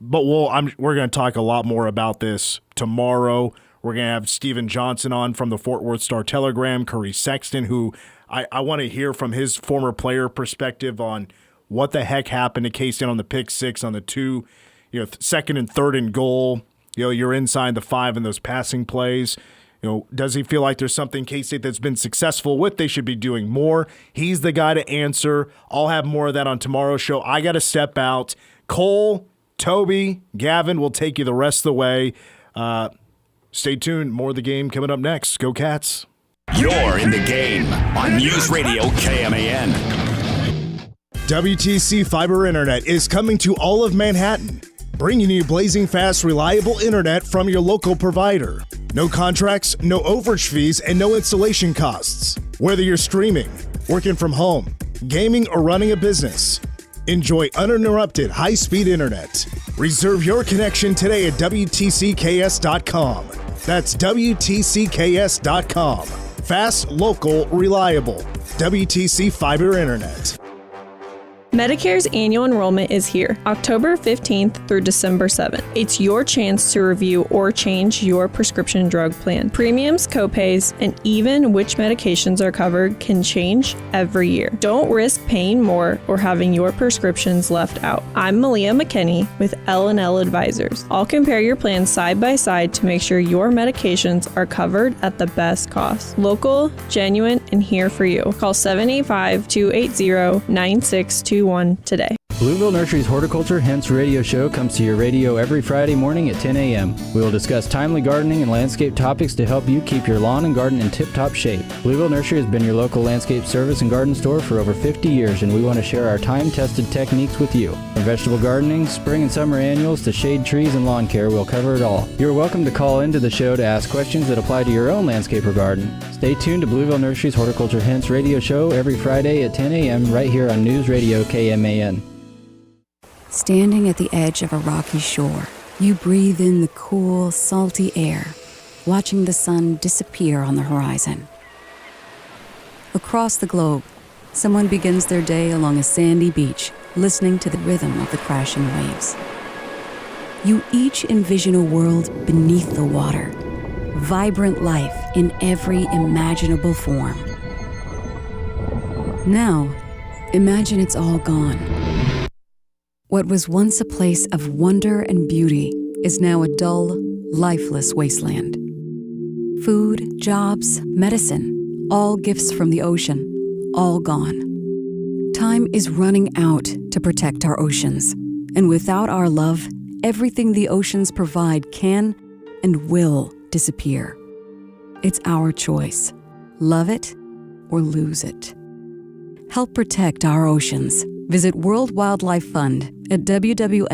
we're going to talk a lot more about this tomorrow. We're going to have Steven Johnson on from the Fort Worth Star-Telegram, Curry Sexton, who I want to hear from his former player perspective on what the heck happened to K-State on the pick six on the 2, second and third and goal. You're inside the 5 in those passing plays. Does he feel like there's something K-State that's been successful with they should be doing more? He's the guy to answer. I'll have more of that on tomorrow's show. I got to step out. Cole, Toby, Gavin will take you the rest of the way. Stay tuned. More of the game coming up next. Go Cats. You're in the game on News Radio KMAN. WTC Fiber Internet is coming to all of Manhattan, bringing you blazing fast, reliable internet from your local provider. No contracts, no overage fees, and no installation costs. Whether you're streaming, working from home, gaming, or running a business, enjoy uninterrupted high-speed internet. Reserve your connection today at WTCKS.com. That's WTCKS.com. Fast, local, reliable. WTC Fiber Internet. Medicare's annual enrollment is here, October 15th through December 7th. It's your chance to review or change your prescription drug plan. Premiums, copays, and even which medications are covered can change every year. Don't risk paying more or having your prescriptions left out. I'm Malia McKinney with L&L Advisors. I'll compare your plans side by side to make sure your medications are covered at the best cost. Local, genuine, and here for you. Call 785-280-9621 today. Blueville Nursery's Horticulture Hints radio show comes to your radio every Friday morning at 10 a.m. We will discuss timely gardening and landscape topics to help you keep your lawn and garden in tip-top shape. Blueville Nursery has been your local landscape service and garden store for over 50 years, and we want to share our time-tested techniques with you. From vegetable gardening, spring and summer annuals, to shade trees and lawn care, we'll cover it all. You're welcome to call into the show to ask questions that apply to your own landscape or garden. Stay tuned to Blueville Nursery's Horticulture Hints radio show every Friday at 10 a.m. right here on News Radio KMAN. Standing at the edge of a rocky shore, you breathe in the cool, salty air, watching the sun disappear on the horizon. Across the globe, someone begins their day along a sandy beach, listening to the rhythm of the crashing waves. You each envision a world beneath the water, vibrant life in every imaginable form. Now, imagine it's all gone. What was once a place of wonder and beauty is now a dull, lifeless wasteland. Food, jobs, medicine, all gifts from the ocean, all gone. Time is running out to protect our oceans, and without our love, everything the oceans provide can and will disappear. It's our choice. Love it or lose it. Help protect our oceans. Visit World Wildlife Fund at wwf.org/love.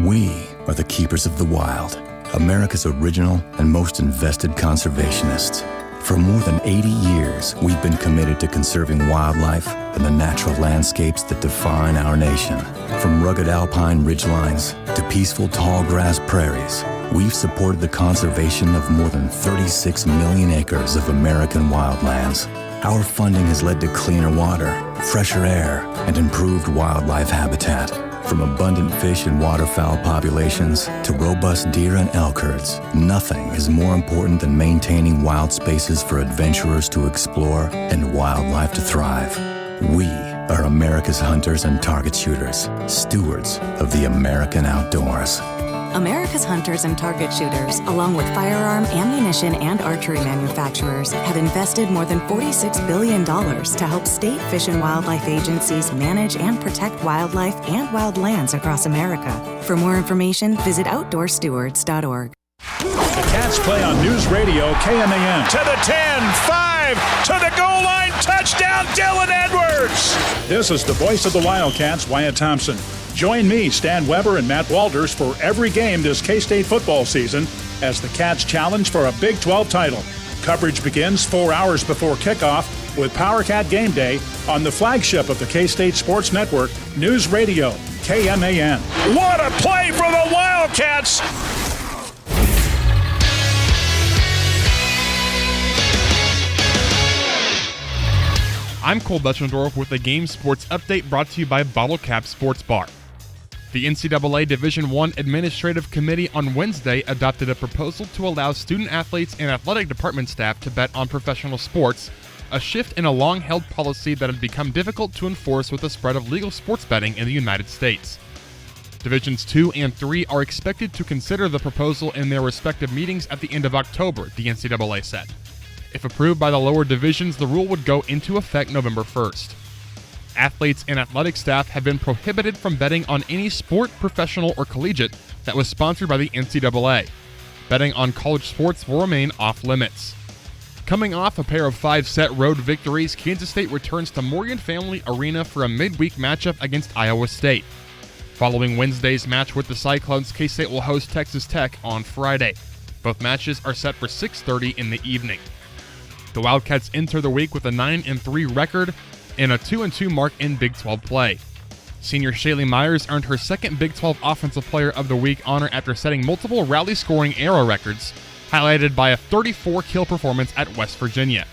We are the keepers of the wild, America's original and most invested conservationists. For more than 80 years, we've been committed to conserving wildlife and the natural landscapes that define our nation. From rugged alpine ridgelines to peaceful tall grass prairies, we've supported the conservation of more than 36 million acres of American wildlands. Our funding has led to cleaner water, fresher air, and improved wildlife habitat. From abundant fish and waterfowl populations to robust deer and elk herds, nothing is more important than maintaining wild spaces for adventurers to explore and wildlife to thrive. We are America's hunters and target shooters, stewards of the American outdoors. America's hunters and target shooters, along with firearm, ammunition, and archery manufacturers, have invested more than $46 billion to help state fish and wildlife agencies manage and protect wildlife and wild lands across America. For more information, visit outdoorstewards.org. The Cats play on News Radio KMAN. To the 10, 5, to the goal line, touchdown, Dylan Edwards! This is the voice of the Wildcats, Wyatt Thompson. Join me, Stan Weber, and Matt Walters for every game this K-State football season as the Cats challenge for a Big 12 title. Coverage begins 4 hours before kickoff with Power Cat Game Day on the flagship of the K-State Sports Network, News Radio, KMAN. What a play for the Wildcats! I'm Cole Betchendorf with a Game Sports Update brought to you by Bottle Cap Sports Bar. The NCAA Division I Administrative Committee on Wednesday adopted a proposal to allow student-athletes and athletic department staff to bet on professional sports, a shift in a long-held policy that had become difficult to enforce with the spread of legal sports betting in the United States. Divisions 2 and 3 are expected to consider the proposal in their respective meetings at the end of October, the NCAA said. If approved by the lower divisions, the rule would go into effect November 1st. Athletes and athletic staff have been prohibited from betting on any sport, professional or collegiate, that was sponsored by the NCAA. Betting on college sports will remain off limits. Coming off a pair of 5-set road victories, Kansas State returns to Morgan Family Arena for a midweek matchup against Iowa State. Following Wednesday's match with the Cyclones, K-State will host Texas Tech on Friday. Both matches are set for 6:30 in the evening. The Wildcats enter the week with a 9-3 record and a 2-2 mark in Big 12 play. Senior Shaylee Myers earned her second Big 12 Offensive Player of the Week honor after setting multiple rally scoring era records, highlighted by a 34-kill performance at West Virginia.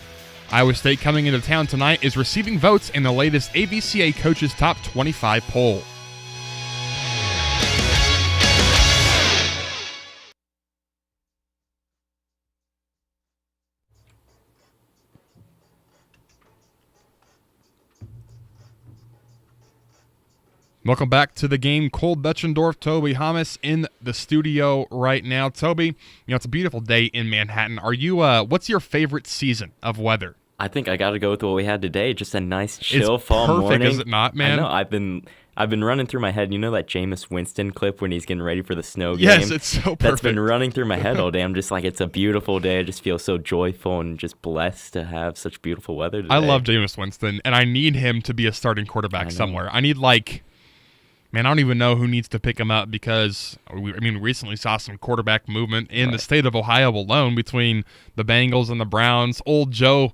Iowa State coming into town tonight is receiving votes in the latest AVCA Coaches Top 25 poll. Welcome back to the game. Cole Betchendorf, Toby Hamas in the studio right now. Toby, it's a beautiful day in Manhattan. Are you? What's your favorite season of weather? I think I got to go with what we had today. Just a nice, chill fall perfect, morning. Is it not, man? I know. I've been running through my head. You know that Jameis Winston clip when he's getting ready for the snow game? Yes, it's so perfect. That's been running through my head all day. I'm just like, it's a beautiful day. I just feel so joyful and just blessed to have such beautiful weather today. I love Jameis Winston, and I need him to be a starting quarterback somewhere. I need Man, I don't even know who needs to pick him up because, we recently saw some quarterback movement in the state of Ohio alone between the Bengals and the Browns. Cool Joe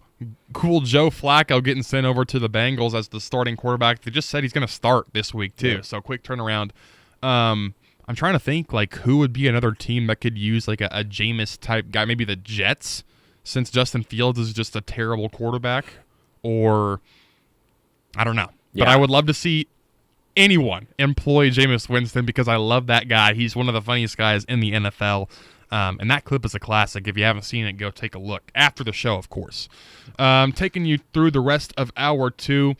Flacco getting sent over to the Bengals as the starting quarterback. They just said he's going to start this week too, so quick turnaround. I'm trying to think who would be another team that could use a Jameis type guy. Maybe the Jets, since Justin Fields is just a terrible quarterback, or I don't know. Yeah. But I would love to see anyone employ Jameis Winston because I love that guy. He's one of the funniest guys in the NFL. And that clip is a classic. If you haven't seen it, go take a look. After the show, of course. Taking you through the rest of hour two,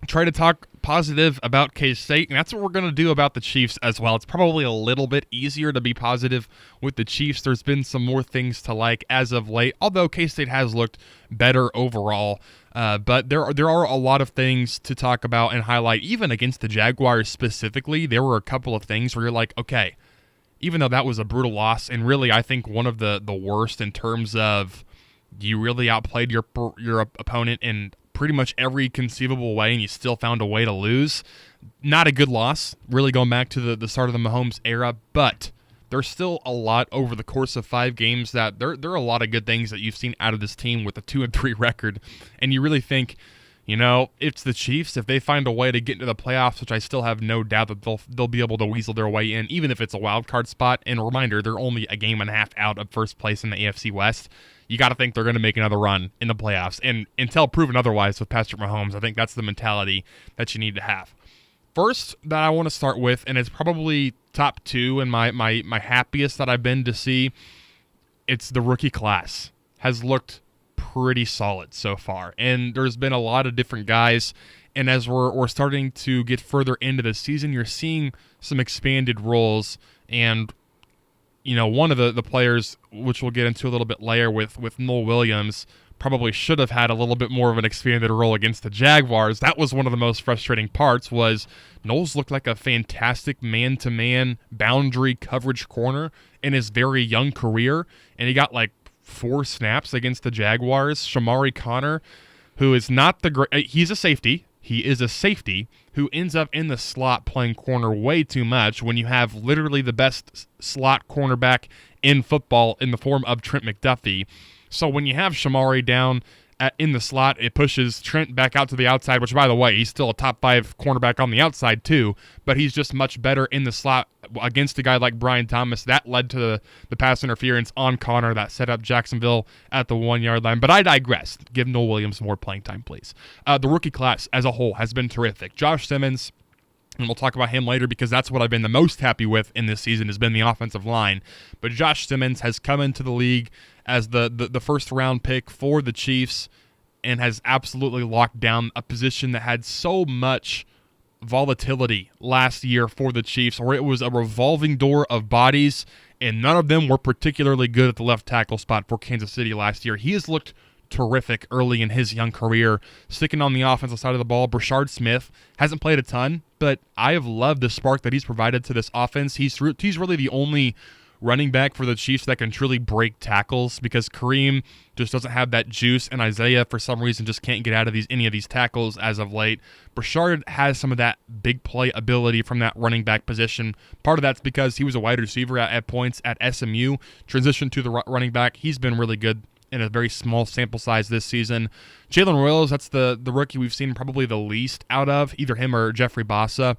try to talk positive about K-State, and that's what we're going to do about the Chiefs as well. It's probably a little bit easier to be positive with the Chiefs. There's been some more things to like as of late, although K-State has looked better overall. But there are a lot of things to talk about and highlight. Even against the Jaguars specifically, there were a couple of things where you're like, okay, even though that was a brutal loss, and really I think one of the worst in terms of you really outplayed your opponent in pretty much every conceivable way, and you still found a way to lose. Not a good loss, really going back to the start of the Mahomes era, but there's still a lot over the course of 5 games that there are a lot of good things that you've seen out of this team with a 2-3 record, and you really think, it's the Chiefs. If they find a way to get into the playoffs, which I still have no doubt that they'll be able to weasel their way in, even if it's a wild card spot. And a reminder, they're only a game and a half out of first place in the AFC West. You got to think they're going to make another run in the playoffs. And until proven otherwise with Patrick Mahomes, I think that's the mentality that you need to have. first that I want to start with, and it's probably top two and my happiest that I've been to see, it's the rookie class has looked pretty solid so far. And there's been a lot of different guys, and as we're starting to get further into the season, you're seeing some expanded roles. And one of the players, which we'll get into a little bit later with Noel Williams, probably should have had a little bit more of an expanded role against the Jaguars. That was one of the most frustrating parts. Was Knowles looked like a fantastic man-to-man boundary coverage corner in his very young career, and he got like 4 snaps against the Jaguars. Shamari Connor, who is not the great, he's a safety. He is a safety who ends up in the slot playing corner way too much when you have literally the best slot cornerback in football in the form of Trent McDuffie. So when you have Shamari down in the slot, it pushes Trent back out to the outside, which, by the way, he's still a top 5 cornerback on the outside too, but he's just much better in the slot against a guy like Brian Thomas. That led to the pass interference on Connor that set up Jacksonville at the 1-yard line. But I digress. Give Noel Williams more playing time, please. The rookie class as a whole has been terrific. Josh Simmons, and we'll talk about him later because that's what I've been the most happy with in this season, has been the offensive line. But Josh Simmons has come into the league as the first-round pick for the Chiefs and has absolutely locked down a position that had so much volatility last year for the Chiefs, where it was a revolving door of bodies, and none of them were particularly good at the left tackle spot for Kansas City last year. He has looked terrific early in his young career, sticking on the offensive side of the ball. Brashard Smith hasn't played a ton, but I have loved the spark that he's provided to this offense. He's really the only running back for the Chiefs that can truly break tackles, because Kareem just doesn't have that juice, and Isaiah, for some reason, just can't get out of any of these tackles as of late. Brashard has some of that big play ability from that running back position. Part of that's because he was a wide receiver at points at SMU, transitioned to the running back. He's been really good in a very small sample size this season. Jalen Royals, that's the rookie we've seen probably the least out of, either him or Jeffrey Bassa.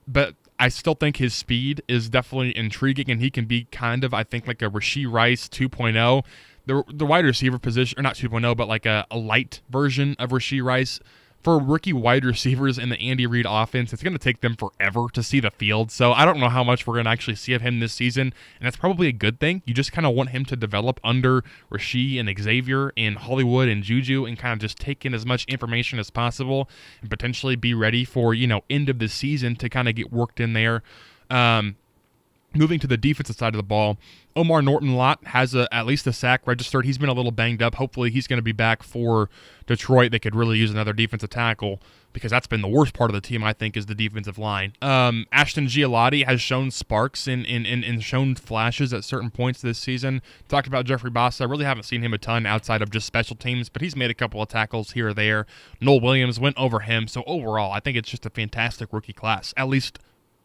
But I still think his speed is definitely intriguing, and he can be kind of, I think, like a Rashee Rice 2.0. The wide receiver position, or not 2.0, but like a light version of Rashee Rice. For rookie wide receivers in the Andy Reid offense, it's going to take them forever to see the field. So I don't know how much we're going to actually see of him this season, and that's probably a good thing. You just kind of want him to develop under Rashee and Xavier and Hollywood and Juju and kind of just take in as much information as possible and potentially be ready for, end of the season to kind of get worked in there. Moving to the defensive side of the ball, Omar Norton-Lott has at least a sack registered. He's been a little banged up. Hopefully he's going to be back for Detroit. They could really use another defensive tackle, because that's been the worst part of the team, I think, is the defensive line. Ashton Giolotti has shown sparks and shown flashes at certain points this season. Talked about Jeffrey Bassa. I really haven't seen him a ton outside of just special teams, but he's made a couple of tackles here or there. Noel Williams went over him. So overall, I think it's just a fantastic rookie class, at least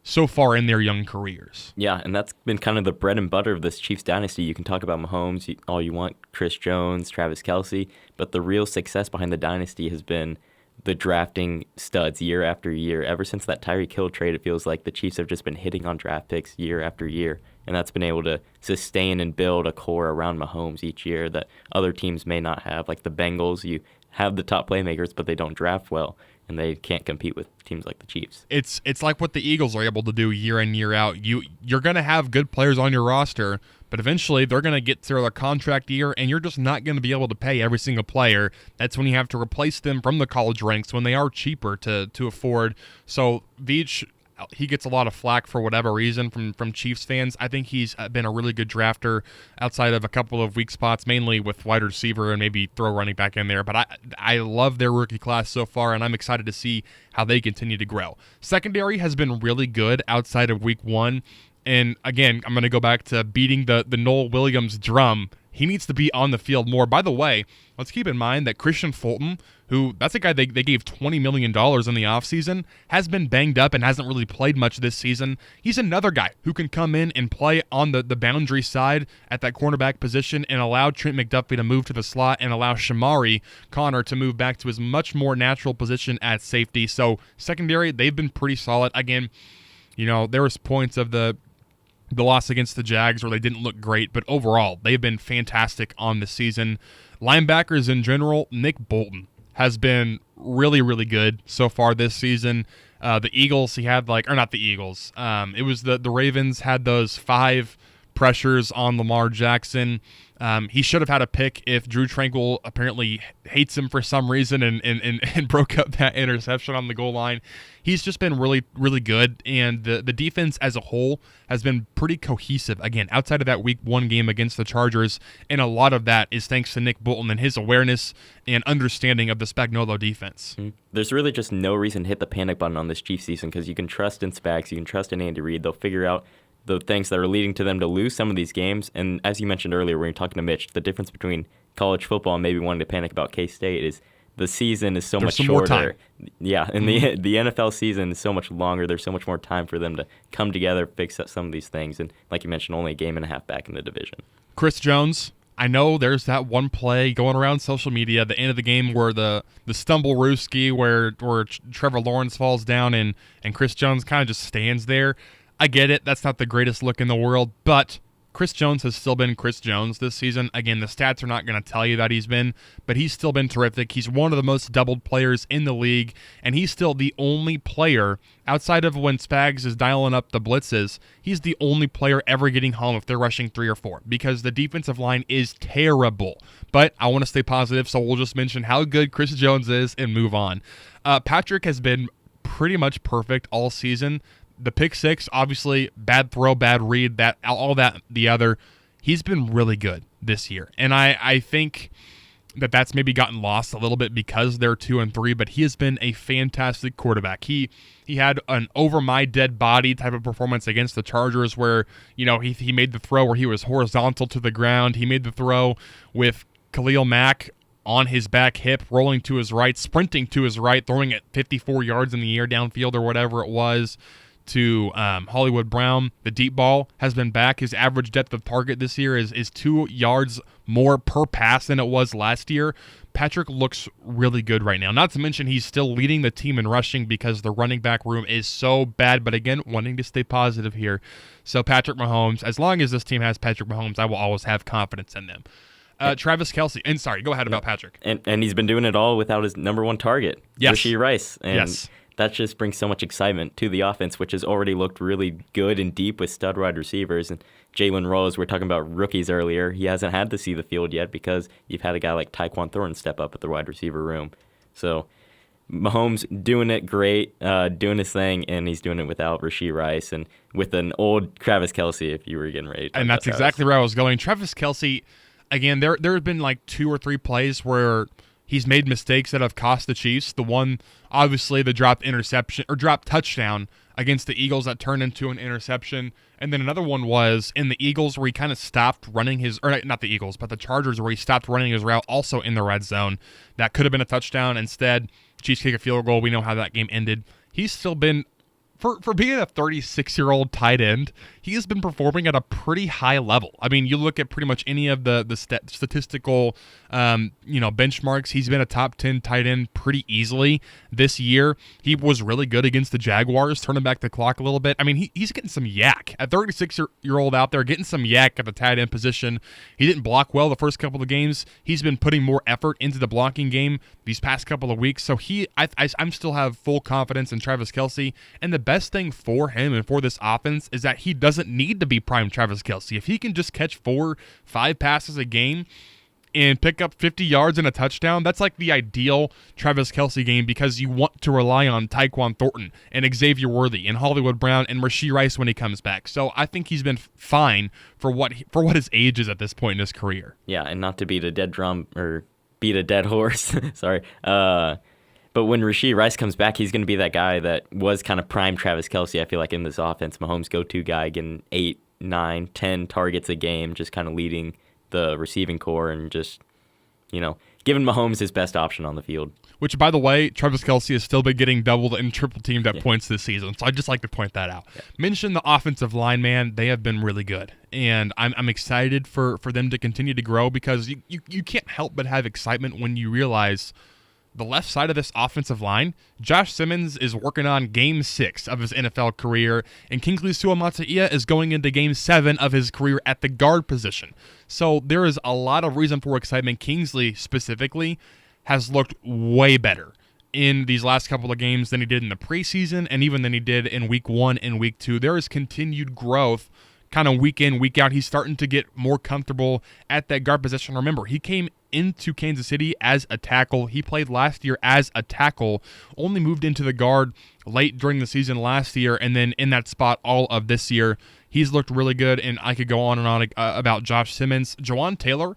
so far in their young careers. Yeah, and that's been kind of the bread and butter of this Chiefs dynasty. You can talk about Mahomes all you want, Chris Jones, Travis Kelce, but the real success behind the dynasty has been the drafting studs year after year. Ever since that Tyreek Hill trade, it feels like the Chiefs have just been hitting on draft picks year after year, and that's been able to sustain and build a core around Mahomes each year that other teams may not have. Like the Bengals, you have the top playmakers, but they don't draft well, and they can't compete with teams like the Chiefs. It's like what the Eagles are able to do year in, year out. You're going to have good players on your roster, but eventually they're going to get through their contract year, and you're just not going to be able to pay every single player. That's when you have to replace them from the college ranks when they are cheaper to afford. So Veach, he gets a lot of flack for whatever reason from Chiefs fans. I think he's been a really good drafter outside of a couple of weak spots, mainly with wide receiver and maybe throw running back in there. But I love their rookie class so far, and I'm excited to see how they continue to grow. Secondary has been really good outside of week 1. And again, I'm going to go back to beating the Noel Williams drum. He needs to be on the field more. By the way, let's keep in mind that Christian Fulton, that's a guy they gave $20 million in the offseason, has been banged up and hasn't really played much this season. He's another guy who can come in and play on the boundary side at that cornerback position and allow Trent McDuffie to move to the slot and allow Shamari Connor to move back to his much more natural position at safety. So secondary, they've been pretty solid. Again, there was points of the loss against the Jags where they didn't look great, but overall, they've been fantastic on the season. Linebackers in general, Nick Bolton has been really, really good so far this season. The Eagles, he had or not the Eagles. It was the Ravens had those 5 pressures on Lamar Jackson. He should have had a pick if Drew Tranquill apparently hates him for some reason and broke up that interception on the goal line. He's just been really, really good, and the defense as a whole has been pretty cohesive. Again, outside of that Week 1 game against the Chargers, and a lot of that is thanks to Nick Bolton and his awareness and understanding of the Spagnuolo defense. There's really just no reason to hit the panic button on this Chiefs season because you can trust in Spags, you can trust in Andy Reid. They'll figure out the things that are leading to them to lose some of these games. And as you mentioned earlier when you were talking to Mitch, the difference between college football and maybe wanting to panic about K-State is the season is so much shorter. More time. Yeah, and the NFL season is so much longer. There's so much more time for them to come together, fix up some of these things. And like you mentioned, only a game and a half back in the division. Chris Jones, I know there's that one play going around social media at the end of the game where the stumble Rooski where Trevor Lawrence falls down and Chris Jones kind of just stands there. I get it. That's not the greatest look in the world, but Chris Jones has still been Chris Jones this season. Again, the stats are not going to tell you that he's been, but he's still been terrific. He's one of the most doubled players in the league, and he's still the only player, outside of when Spags is dialing up the blitzes, he's the only player ever getting home if they're rushing 3 or 4, because the defensive line is terrible. But I want to stay positive, so we'll just mention how good Chris Jones is and move on. Patrick has been pretty much perfect all season. The pick 6, obviously, bad throw, bad read, the other. He's been really good this year. And I think that's maybe gotten lost a little bit because they're 2-3, but he has been a fantastic quarterback. He had an over my dead body type of performance against the Chargers where, he made the throw where he was horizontal to the ground. He made the throw with Khalil Mack on his back hip, rolling to his right, sprinting to his right, throwing it 54 yards in the air downfield or whatever it was, to Hollywood Brown. The deep ball has been back. His average depth of target this year is 2 yards more per pass than it was last year. Patrick looks really good right now. Not to mention he's still leading the team in rushing because the running back room is so bad. But again, wanting to stay positive here. So Patrick Mahomes, as long as this team has Patrick Mahomes, I will always have confidence in them. Travis Kelce, and sorry, go ahead about Patrick. And he's been doing it all without his number 1 target, Rashee Rice. And yes. That just brings so much excitement to the offense, which has already looked really good and deep with stud wide receivers. And Jalen Rose, we're talking about rookies earlier. He hasn't had to see the field yet because you've had a guy like Tyquan Thornton step up at the wide receiver room. So Mahomes doing it great, doing his thing, and he's doing it without Rashee Rice and with an old Travis Kelce, if you were getting ready to talk And that's about exactly where I was going. Travis Kelce, again, there have been 2 or 3 plays where he's made mistakes that have cost the Chiefs. The one, obviously, the dropped touchdown against the Eagles that turned into an interception. And then another one was in the Eagles where he kind of stopped running not the Eagles, but the Chargers where he stopped running his route also in the red zone. That could have been a touchdown. Instead, Chiefs kick a field goal. We know how that game ended. He's still been, for being a 36-year-old tight end, he has been performing at a pretty high level. I mean, you look at pretty much any of the statistical benchmarks. He's been a top 10 tight end pretty easily this year. He was really good against the Jaguars, turning back the clock a little bit. I mean, he's getting some yak. At 36-year-old out there, getting some yak at the tight end position. He didn't block well the first couple of games. He's been putting more effort into the blocking game these past couple of weeks. So I'm still have full confidence in Travis Kelce. And the best thing for him and for this offense is that he doesn't need to be prime Travis Kelce. If he can just catch 4-5 passes a game and pick up 50 yards and a touchdown, that's like the ideal Travis Kelce game because you want to rely on Tyquan Thornton and Xavier Worthy and Hollywood Brown and Rashee Rice when he comes back. So I think he's been fine for what his age is at this point in his career. Yeah, and not to beat a dead drum or beat a dead horse. Sorry. But when Rashee Rice comes back, he's going to be that guy that was kind of prime Travis Kelce, I feel like, in this offense. Mahomes' go-to guy, getting 8, 9, 10 targets a game, just kind of leading the receiving core and just, giving Mahomes his best option on the field. Which, by the way, Travis Kelce has still been getting doubled and triple teamed at points this season. So I'd just like to point that out. Yeah. Mention the offensive line, man. They have been really good. And I'm excited for them to continue to grow because you can't help but have excitement when you realize the left side of this offensive line, Josh Simmons is working on Game 6 of his NFL career, and Kingsley Suamataia is going into Game 7 of his career at the guard position. So there is a lot of reason for excitement. Kingsley, specifically, has looked way better in these last couple of games than he did in the preseason, and even than he did in week 1 and week 2. There is continued growth kind of week in, week out. He's starting to get more comfortable at that guard position. Remember, he came into Kansas City as a tackle. He played last year as a tackle, only moved into the guard late during the season last year, and then in that spot all of this year. He's looked really good, and I could go on and on about Josh Simmons. Jawan Taylor,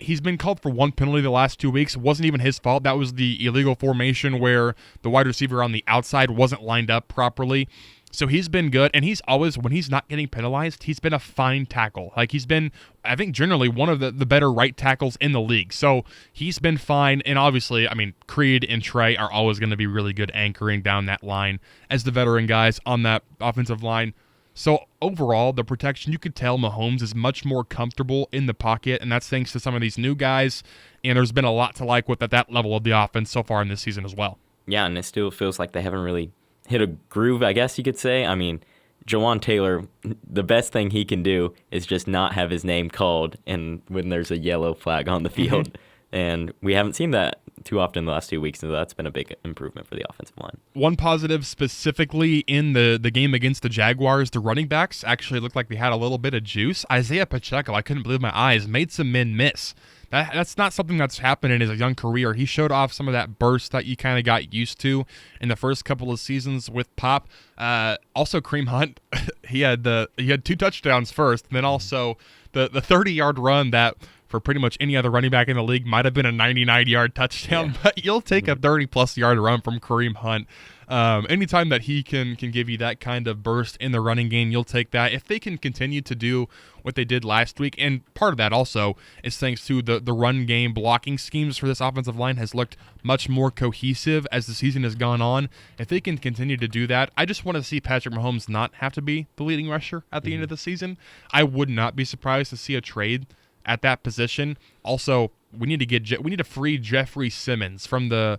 he's been called for 1 penalty the last 2 weeks. It wasn't even his fault. That was the illegal formation where the wide receiver on the outside wasn't lined up properly. So he's been good, and he's always, when he's not getting penalized, he's been a fine tackle. Like, he's been, I think, generally one of the better right tackles in the league. So he's been fine, and obviously, I mean, Creed and Trey are always going to be really good anchoring down that line as the veteran guys on that offensive line. So overall, the protection, you could tell Mahomes is much more comfortable in the pocket, and that's thanks to some of these new guys, and there's been a lot to like with at that level of the offense so far in this season as well. Yeah, and it still feels like they haven't really hit a groove, I guess you could say. I mean, Jawan Taylor, the best thing he can do is just not have his name called and when there's a yellow flag on the field. And we haven't seen that too often in the last 2 weeks, so that's been a big improvement for the offensive line. One positive specifically in the game against the Jaguars, the running backs actually looked like they had a little bit of juice. Isaiah Pacheco, I couldn't believe my eyes, made some men miss. That's not something that's happened in his young career. He showed off some of that burst that you kind of got used to in the first couple of seasons with Pop. Also, Kareem Hunt, he had 2 touchdowns first, and then also the 30-yard run that for pretty much any other running back in the league might have been a 99-yard touchdown, but you'll take a 30-plus yard run from Kareem Hunt. Anytime that he can give you that kind of burst in the running game, you'll take that. If they can continue to do what they did last week, and part of that also is thanks to the run game blocking schemes for this offensive line has looked much more cohesive as the season has gone on. If they can continue to do that, I just want to see Patrick Mahomes not have to be the leading rusher at the end of the season. I would not be surprised to see a trade at that position. Also, we need to free Jeffrey Simmons from the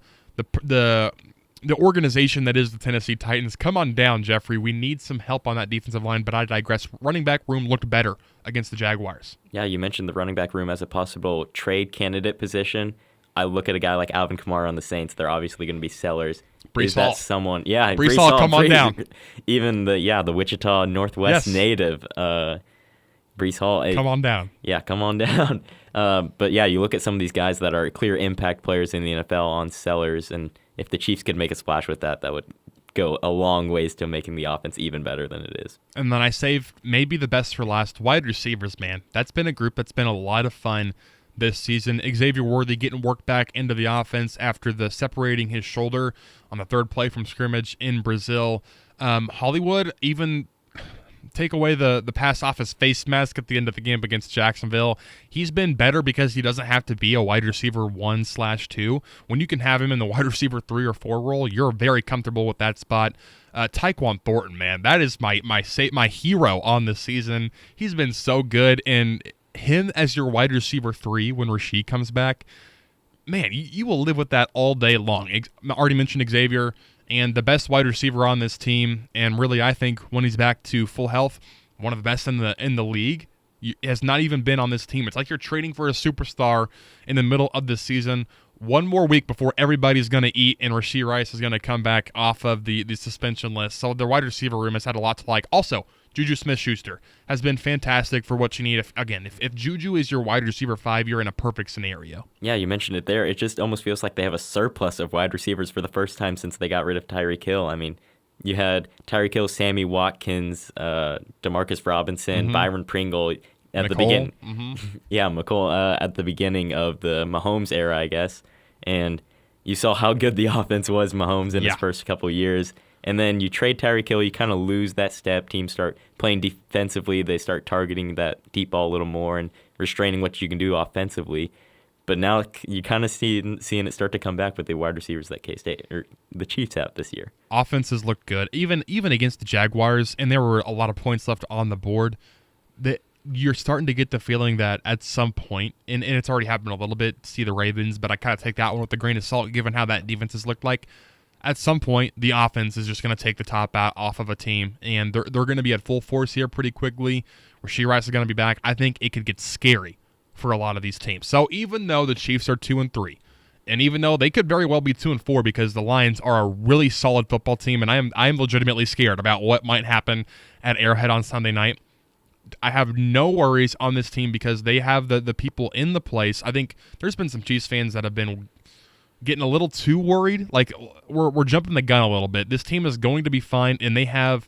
organization that is the Tennessee Titans. Come on down, Jeffrey. We need some help on that defensive line, but I digress. Running back room looked better against the Jaguars. Yeah, you mentioned the running back room as a possible trade candidate position. I look at a guy like Alvin Kamara on the Saints. They're obviously going to be sellers. Brees Hall. That someone? Yeah, Brees Hall, come on down. Even the Wichita Northwest native, Brees Hall. Come on down. Yeah, come on down. But yeah, you look at some of these guys that are clear impact players in the NFL on sellers, and if the Chiefs could make a splash with that, that would go a long ways to making the offense even better than it is. And then I saved maybe the best for last, wide receivers, man. That's been a group that's been a lot of fun this season. Xavier Worthy getting worked back into the offense after the separating his shoulder on the third play from scrimmage in Brazil. Hollywood, even take away the pass off his face mask at the end of the game against Jacksonville. He's been better because he doesn't have to be a wide receiver 1/2. When you can have him in the wide receiver 3 or 4 role, you're very comfortable with that spot. Tyquan Thornton, man, that is my hero on this season. He's been so good, and him as your wide receiver 3 when Rasheed comes back, man, you will live with that all day long. I already mentioned Xavier, and the best wide receiver on this team, and really I think when he's back to full health, one of the best in the league, has not even been on this team. It's like you're trading for a superstar in the middle of this season. One more week before everybody's going to eat, and Rashee Rice is going to come back off of the suspension list. So the wide receiver room has had a lot to like. Also, Juju Smith-Schuster has been fantastic for what you need. If Juju is your wide receiver 5, you're in a perfect scenario. Yeah, you mentioned it there. It just almost feels like they have a surplus of wide receivers for the first time since they got rid of Tyreek Hill. I mean, you had Tyreek Hill, Sammy Watkins, Demarcus Robinson, Byron Pringle at the beginning. Yeah, McColl at the beginning of the Mahomes era, I guess. And you saw how good the offense was, Mahomes, in his first couple of years. And then you trade Tyreek Hill, you kind of lose that step. Teams start playing defensively. They start targeting that deep ball a little more and restraining what you can do offensively. But now you kind of seeing it start to come back with the wide receivers that K-State or the Chiefs have this year. Offenses look good, even against the Jaguars, and there were a lot of points left on the board. That you're starting to get the feeling that at some point, and it's already happened a little bit, see the Ravens, but I kind of take that one with a grain of salt given how that defense has looked like. At some point, the offense is just going to take the top out off of a team, and they're going to be at full force here pretty quickly. Rashee Rice is going to be back. I think it could get scary for a lot of these teams. So even though the Chiefs are 2-3, And even though they could very well be 2-4 because the Lions are a really solid football team, and I am legitimately scared about what might happen at Arrowhead on Sunday night, I have no worries on this team because they have the people in the place. I think there's been some Chiefs fans that have been getting a little too worried. Like, we're jumping the gun a little bit. This team is going to be fine, and they have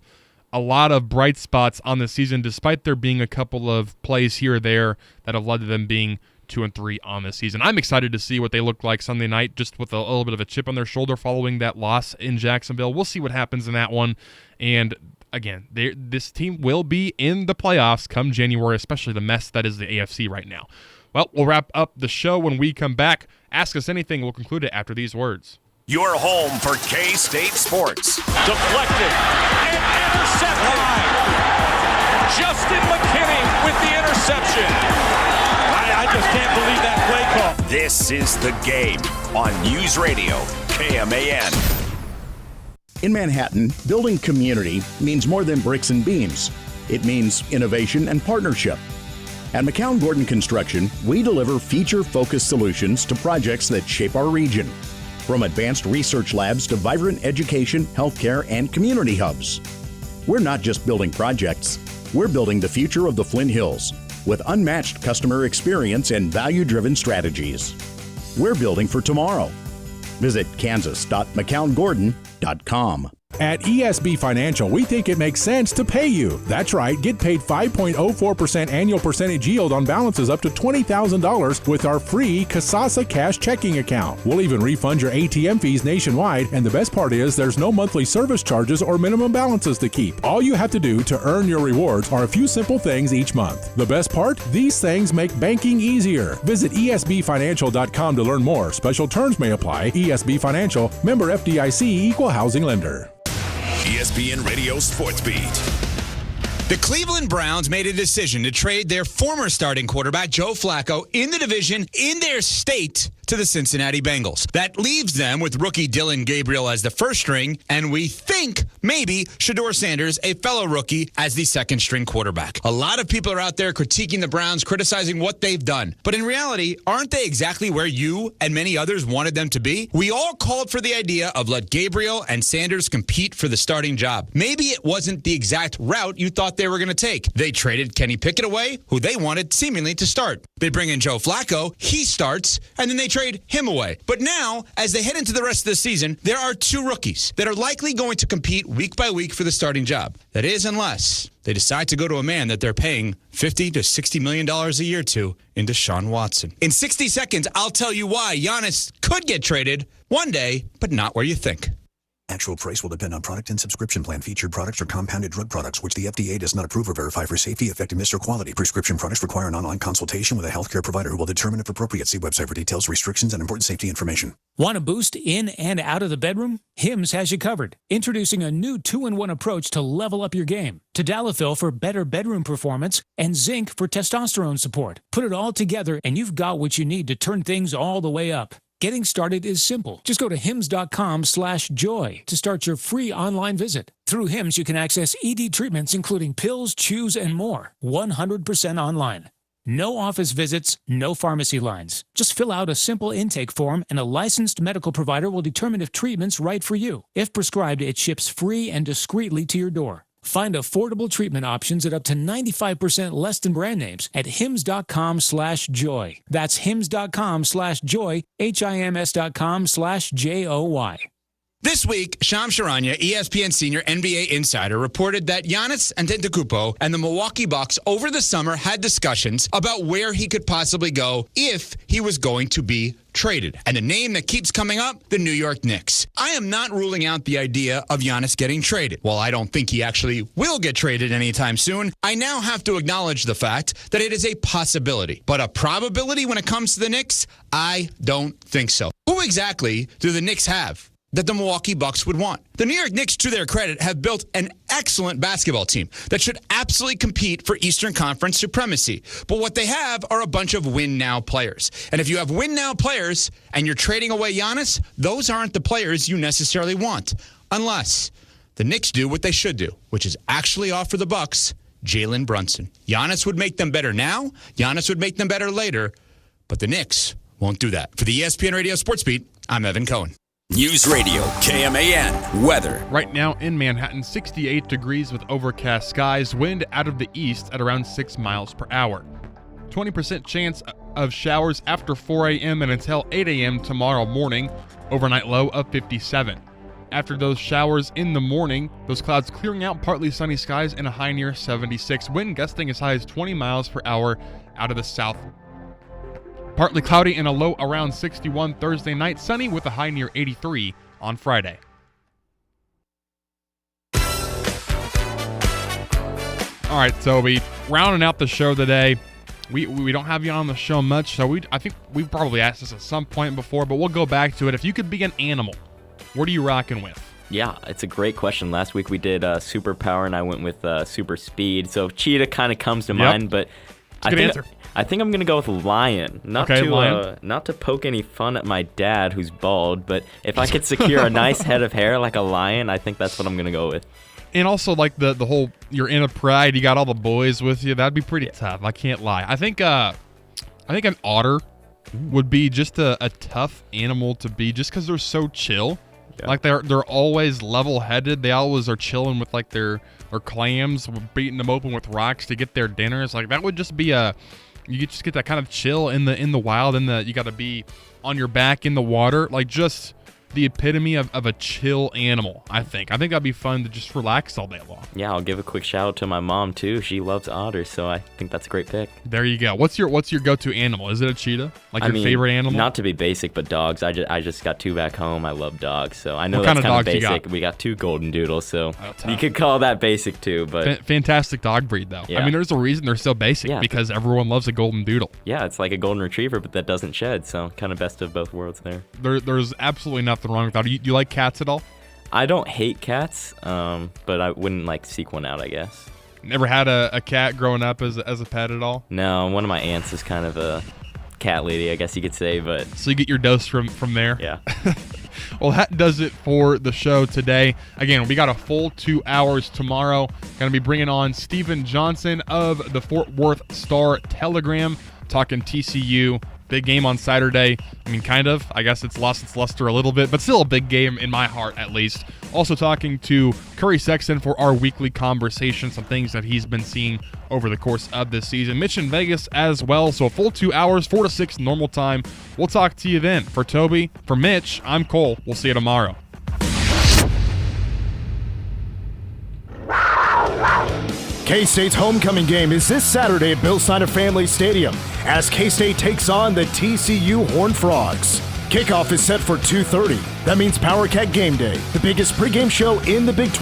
a lot of bright spots on the season, despite there being a couple of plays here or there that have led to them being 2-3 on this season. I'm excited to see what they look like Sunday night, just with a little bit of a chip on their shoulder following that loss in Jacksonville. We'll see what happens in that one. And again, this team will be in the playoffs come January, especially the mess that is the AFC right now. Well, we'll wrap up the show when we come back. Ask us anything. We'll conclude it after these words. Your home for K-State sports. Deflected and intercepted. Justin McKinney with the interception. I just can't believe that play call. This is The Game on News Radio KMAN. In Manhattan, building community means more than bricks and beams. It means innovation and partnership. At McCown Gordon Construction, we deliver feature-focused solutions to projects that shape our region. From advanced research labs to vibrant education, healthcare, and community hubs. We're not just building projects, we're building the future of the Flint Hills with unmatched customer experience and value-driven strategies. We're building for tomorrow. Visit kansas.mccown-gordon.com. At ESB Financial, we think it makes sense to pay you. That's right, get paid 5.04% annual percentage yield on balances up to $20,000 with our free Kasasa Cash checking account. We'll even refund your ATM fees nationwide, and the best part is there's no monthly service charges or minimum balances to keep. All you have to do to earn your rewards are a few simple things each month. The best part? These things make banking easier. Visit esbfinancial.com to learn more. Special terms may apply. ESB Financial, member FDIC, equal housing lender. ESPN Radio Sports Beat. The Cleveland Browns made a decision to trade their former starting quarterback, Joe Flacco, in the division, in their state, to the Cincinnati Bengals. That leaves them with rookie Dylan Gabriel as the first string, and we think maybe Shedeur Sanders, a fellow rookie, as the second string quarterback. A lot of people are out there critiquing the Browns, criticizing what they've done. But in reality, aren't they exactly where you and many others wanted them to be? We all called for the idea of let Gabriel and Sanders compete for the starting job. Maybe it wasn't the exact route you thought they were going to take. They traded Kenny Pickett away, who they wanted seemingly to start. They bring in Joe Flacco, he starts, and then they trade him away. But now, as they head into the rest of the season, there are two rookies that are likely going to compete week by week for the starting job. That is, unless they decide to go to a man that they're paying $50 to $60 million a year to in Deshaun Watson. In 60 seconds, I'll tell you why Giannis could get traded one day, but not where you think. Actual price will depend on product and subscription plan. Featured products are compounded drug products, which the FDA does not approve or verify for safety, effectiveness, or quality. Prescription products require an online consultation with a healthcare provider who will determine if appropriate. See website for details, restrictions, and important safety information. Want a boost in and out of the bedroom? Hims has you covered. Introducing a new 2-in-1 approach to level up your game. Tadalafil for better bedroom performance and zinc for testosterone support. Put it all together and you've got what you need to turn things all the way up. Getting started is simple. Just go to hims.com/joy to start your free online visit. Through Hims, you can access ED treatments including pills, chews, and more. 100% online. No office visits, no pharmacy lines. Just fill out a simple intake form and a licensed medical provider will determine if treatment's right for you. If prescribed, it ships free and discreetly to your door. Find affordable treatment options at up to 95% less than brand names at hims.com/joy. That's hims.com/joy, HIMS.com/JOY. This week, Shams Charania, ESPN senior NBA insider, reported that Giannis Antetokounmpo and the Milwaukee Bucks over the summer had discussions about where he could possibly go if he was going to be traded. And the name that keeps coming up, the New York Knicks. I am not ruling out the idea of Giannis getting traded. While I don't think he actually will get traded anytime soon, I now have to acknowledge the fact that it is a possibility. But a probability when it comes to the Knicks? I don't think so. Who exactly do the Knicks have that the Milwaukee Bucks would want? The New York Knicks, to their credit, have built an excellent basketball team that should absolutely compete for Eastern Conference supremacy. But what they have are a bunch of win-now players. And if you have win-now players and you're trading away Giannis, those aren't the players you necessarily want. Unless the Knicks do what they should do, which is actually offer the Bucks Jalen Brunson. Giannis would make them better now. Giannis would make them better later. But the Knicks won't do that. For the ESPN Radio Sports Beat, I'm Evan Cohen. News Radio KMAN weather. Right now in Manhattan, 68 degrees with overcast skies, wind out of the east at around 6 miles per hour. 20% chance of showers after 4 a.m. and until 8 a.m. tomorrow morning, overnight low of 57. After those showers in the morning, those clouds clearing out, partly sunny skies and a high near 76. Wind gusting as high as 20 miles per hour out of the south. Partly cloudy and a low around 61 Thursday night, sunny with a high near 83 on Friday. All right, Toby, rounding out the show today. We don't have you on the show much, so I think we've probably asked this at some point before, but we'll go back to it. If you could be an animal, what are you rocking with? Yeah, it's a great question. Last week we did superpower, and I went with super speed. So cheetah kind of comes to mind, but I think I'm gonna go with lion. Not to poke any fun at my dad, who's bald, but if I could secure a nice head of hair like a lion, I think that's what I'm gonna go with. And also, like the whole, you're in a pride, you got all the boys with you. That'd be pretty tough. I can't lie. I think an otter would be just a tough animal to be, just because they're so chill. Yeah. Like they're always level-headed. They always are chilling with like their clams, beating them open with rocks to get their dinners. Like that would just be you just get that kind of chill in the wild, and you got to be on your back in the water, like just the epitome of a chill animal. I think that'd be fun to just relax all day long. Yeah, I'll give a quick shout out to my mom too. She loves otters, so I think that's a great pick. There you go. What's your go-to animal? Is it a cheetah? Like your favorite animal? Not to be basic, but dogs. I just got 2 back home. I love dogs, so I know what that's kind of basic. We got 2 golden doodles, so you could call that basic too. But fantastic dog breed though. Yeah. I mean, there's a reason they're so basic, because everyone loves a golden doodle. Yeah, it's like a golden retriever, but that doesn't shed. So kind of best of both worlds there. There's absolutely nothing wrong with that. You like cats at all? I don't hate cats, but I wouldn't seek one out, I guess. Never had a cat growing up as a pet at all? No, one of my aunts is kind of a cat lady, I guess you could say. But so you get your dose from there? Yeah. Well, that does it for the show today. Again, we got a full 2 hours tomorrow. Going to be bringing on Stephen Johnson of the Fort Worth Star-Telegram, talking TCU. Big game on Saturday. I mean, kind of. I guess it's lost its luster a little bit, but still a big game in my heart, at least. Also talking to Curry Sexton for our weekly conversation, some things that he's been seeing over the course of this season. Mitch in Vegas as well. So a full 2 hours, 4 to 6 normal time. We'll talk to you then. For Toby, for Mitch, I'm Cole. We'll see you tomorrow. K-State's homecoming game is this Saturday at Bill Snyder Family Stadium as K-State takes on the TCU Horned Frogs. Kickoff is set for 2:30. That means Power Cat Game Day, the biggest pregame show in the Big 12.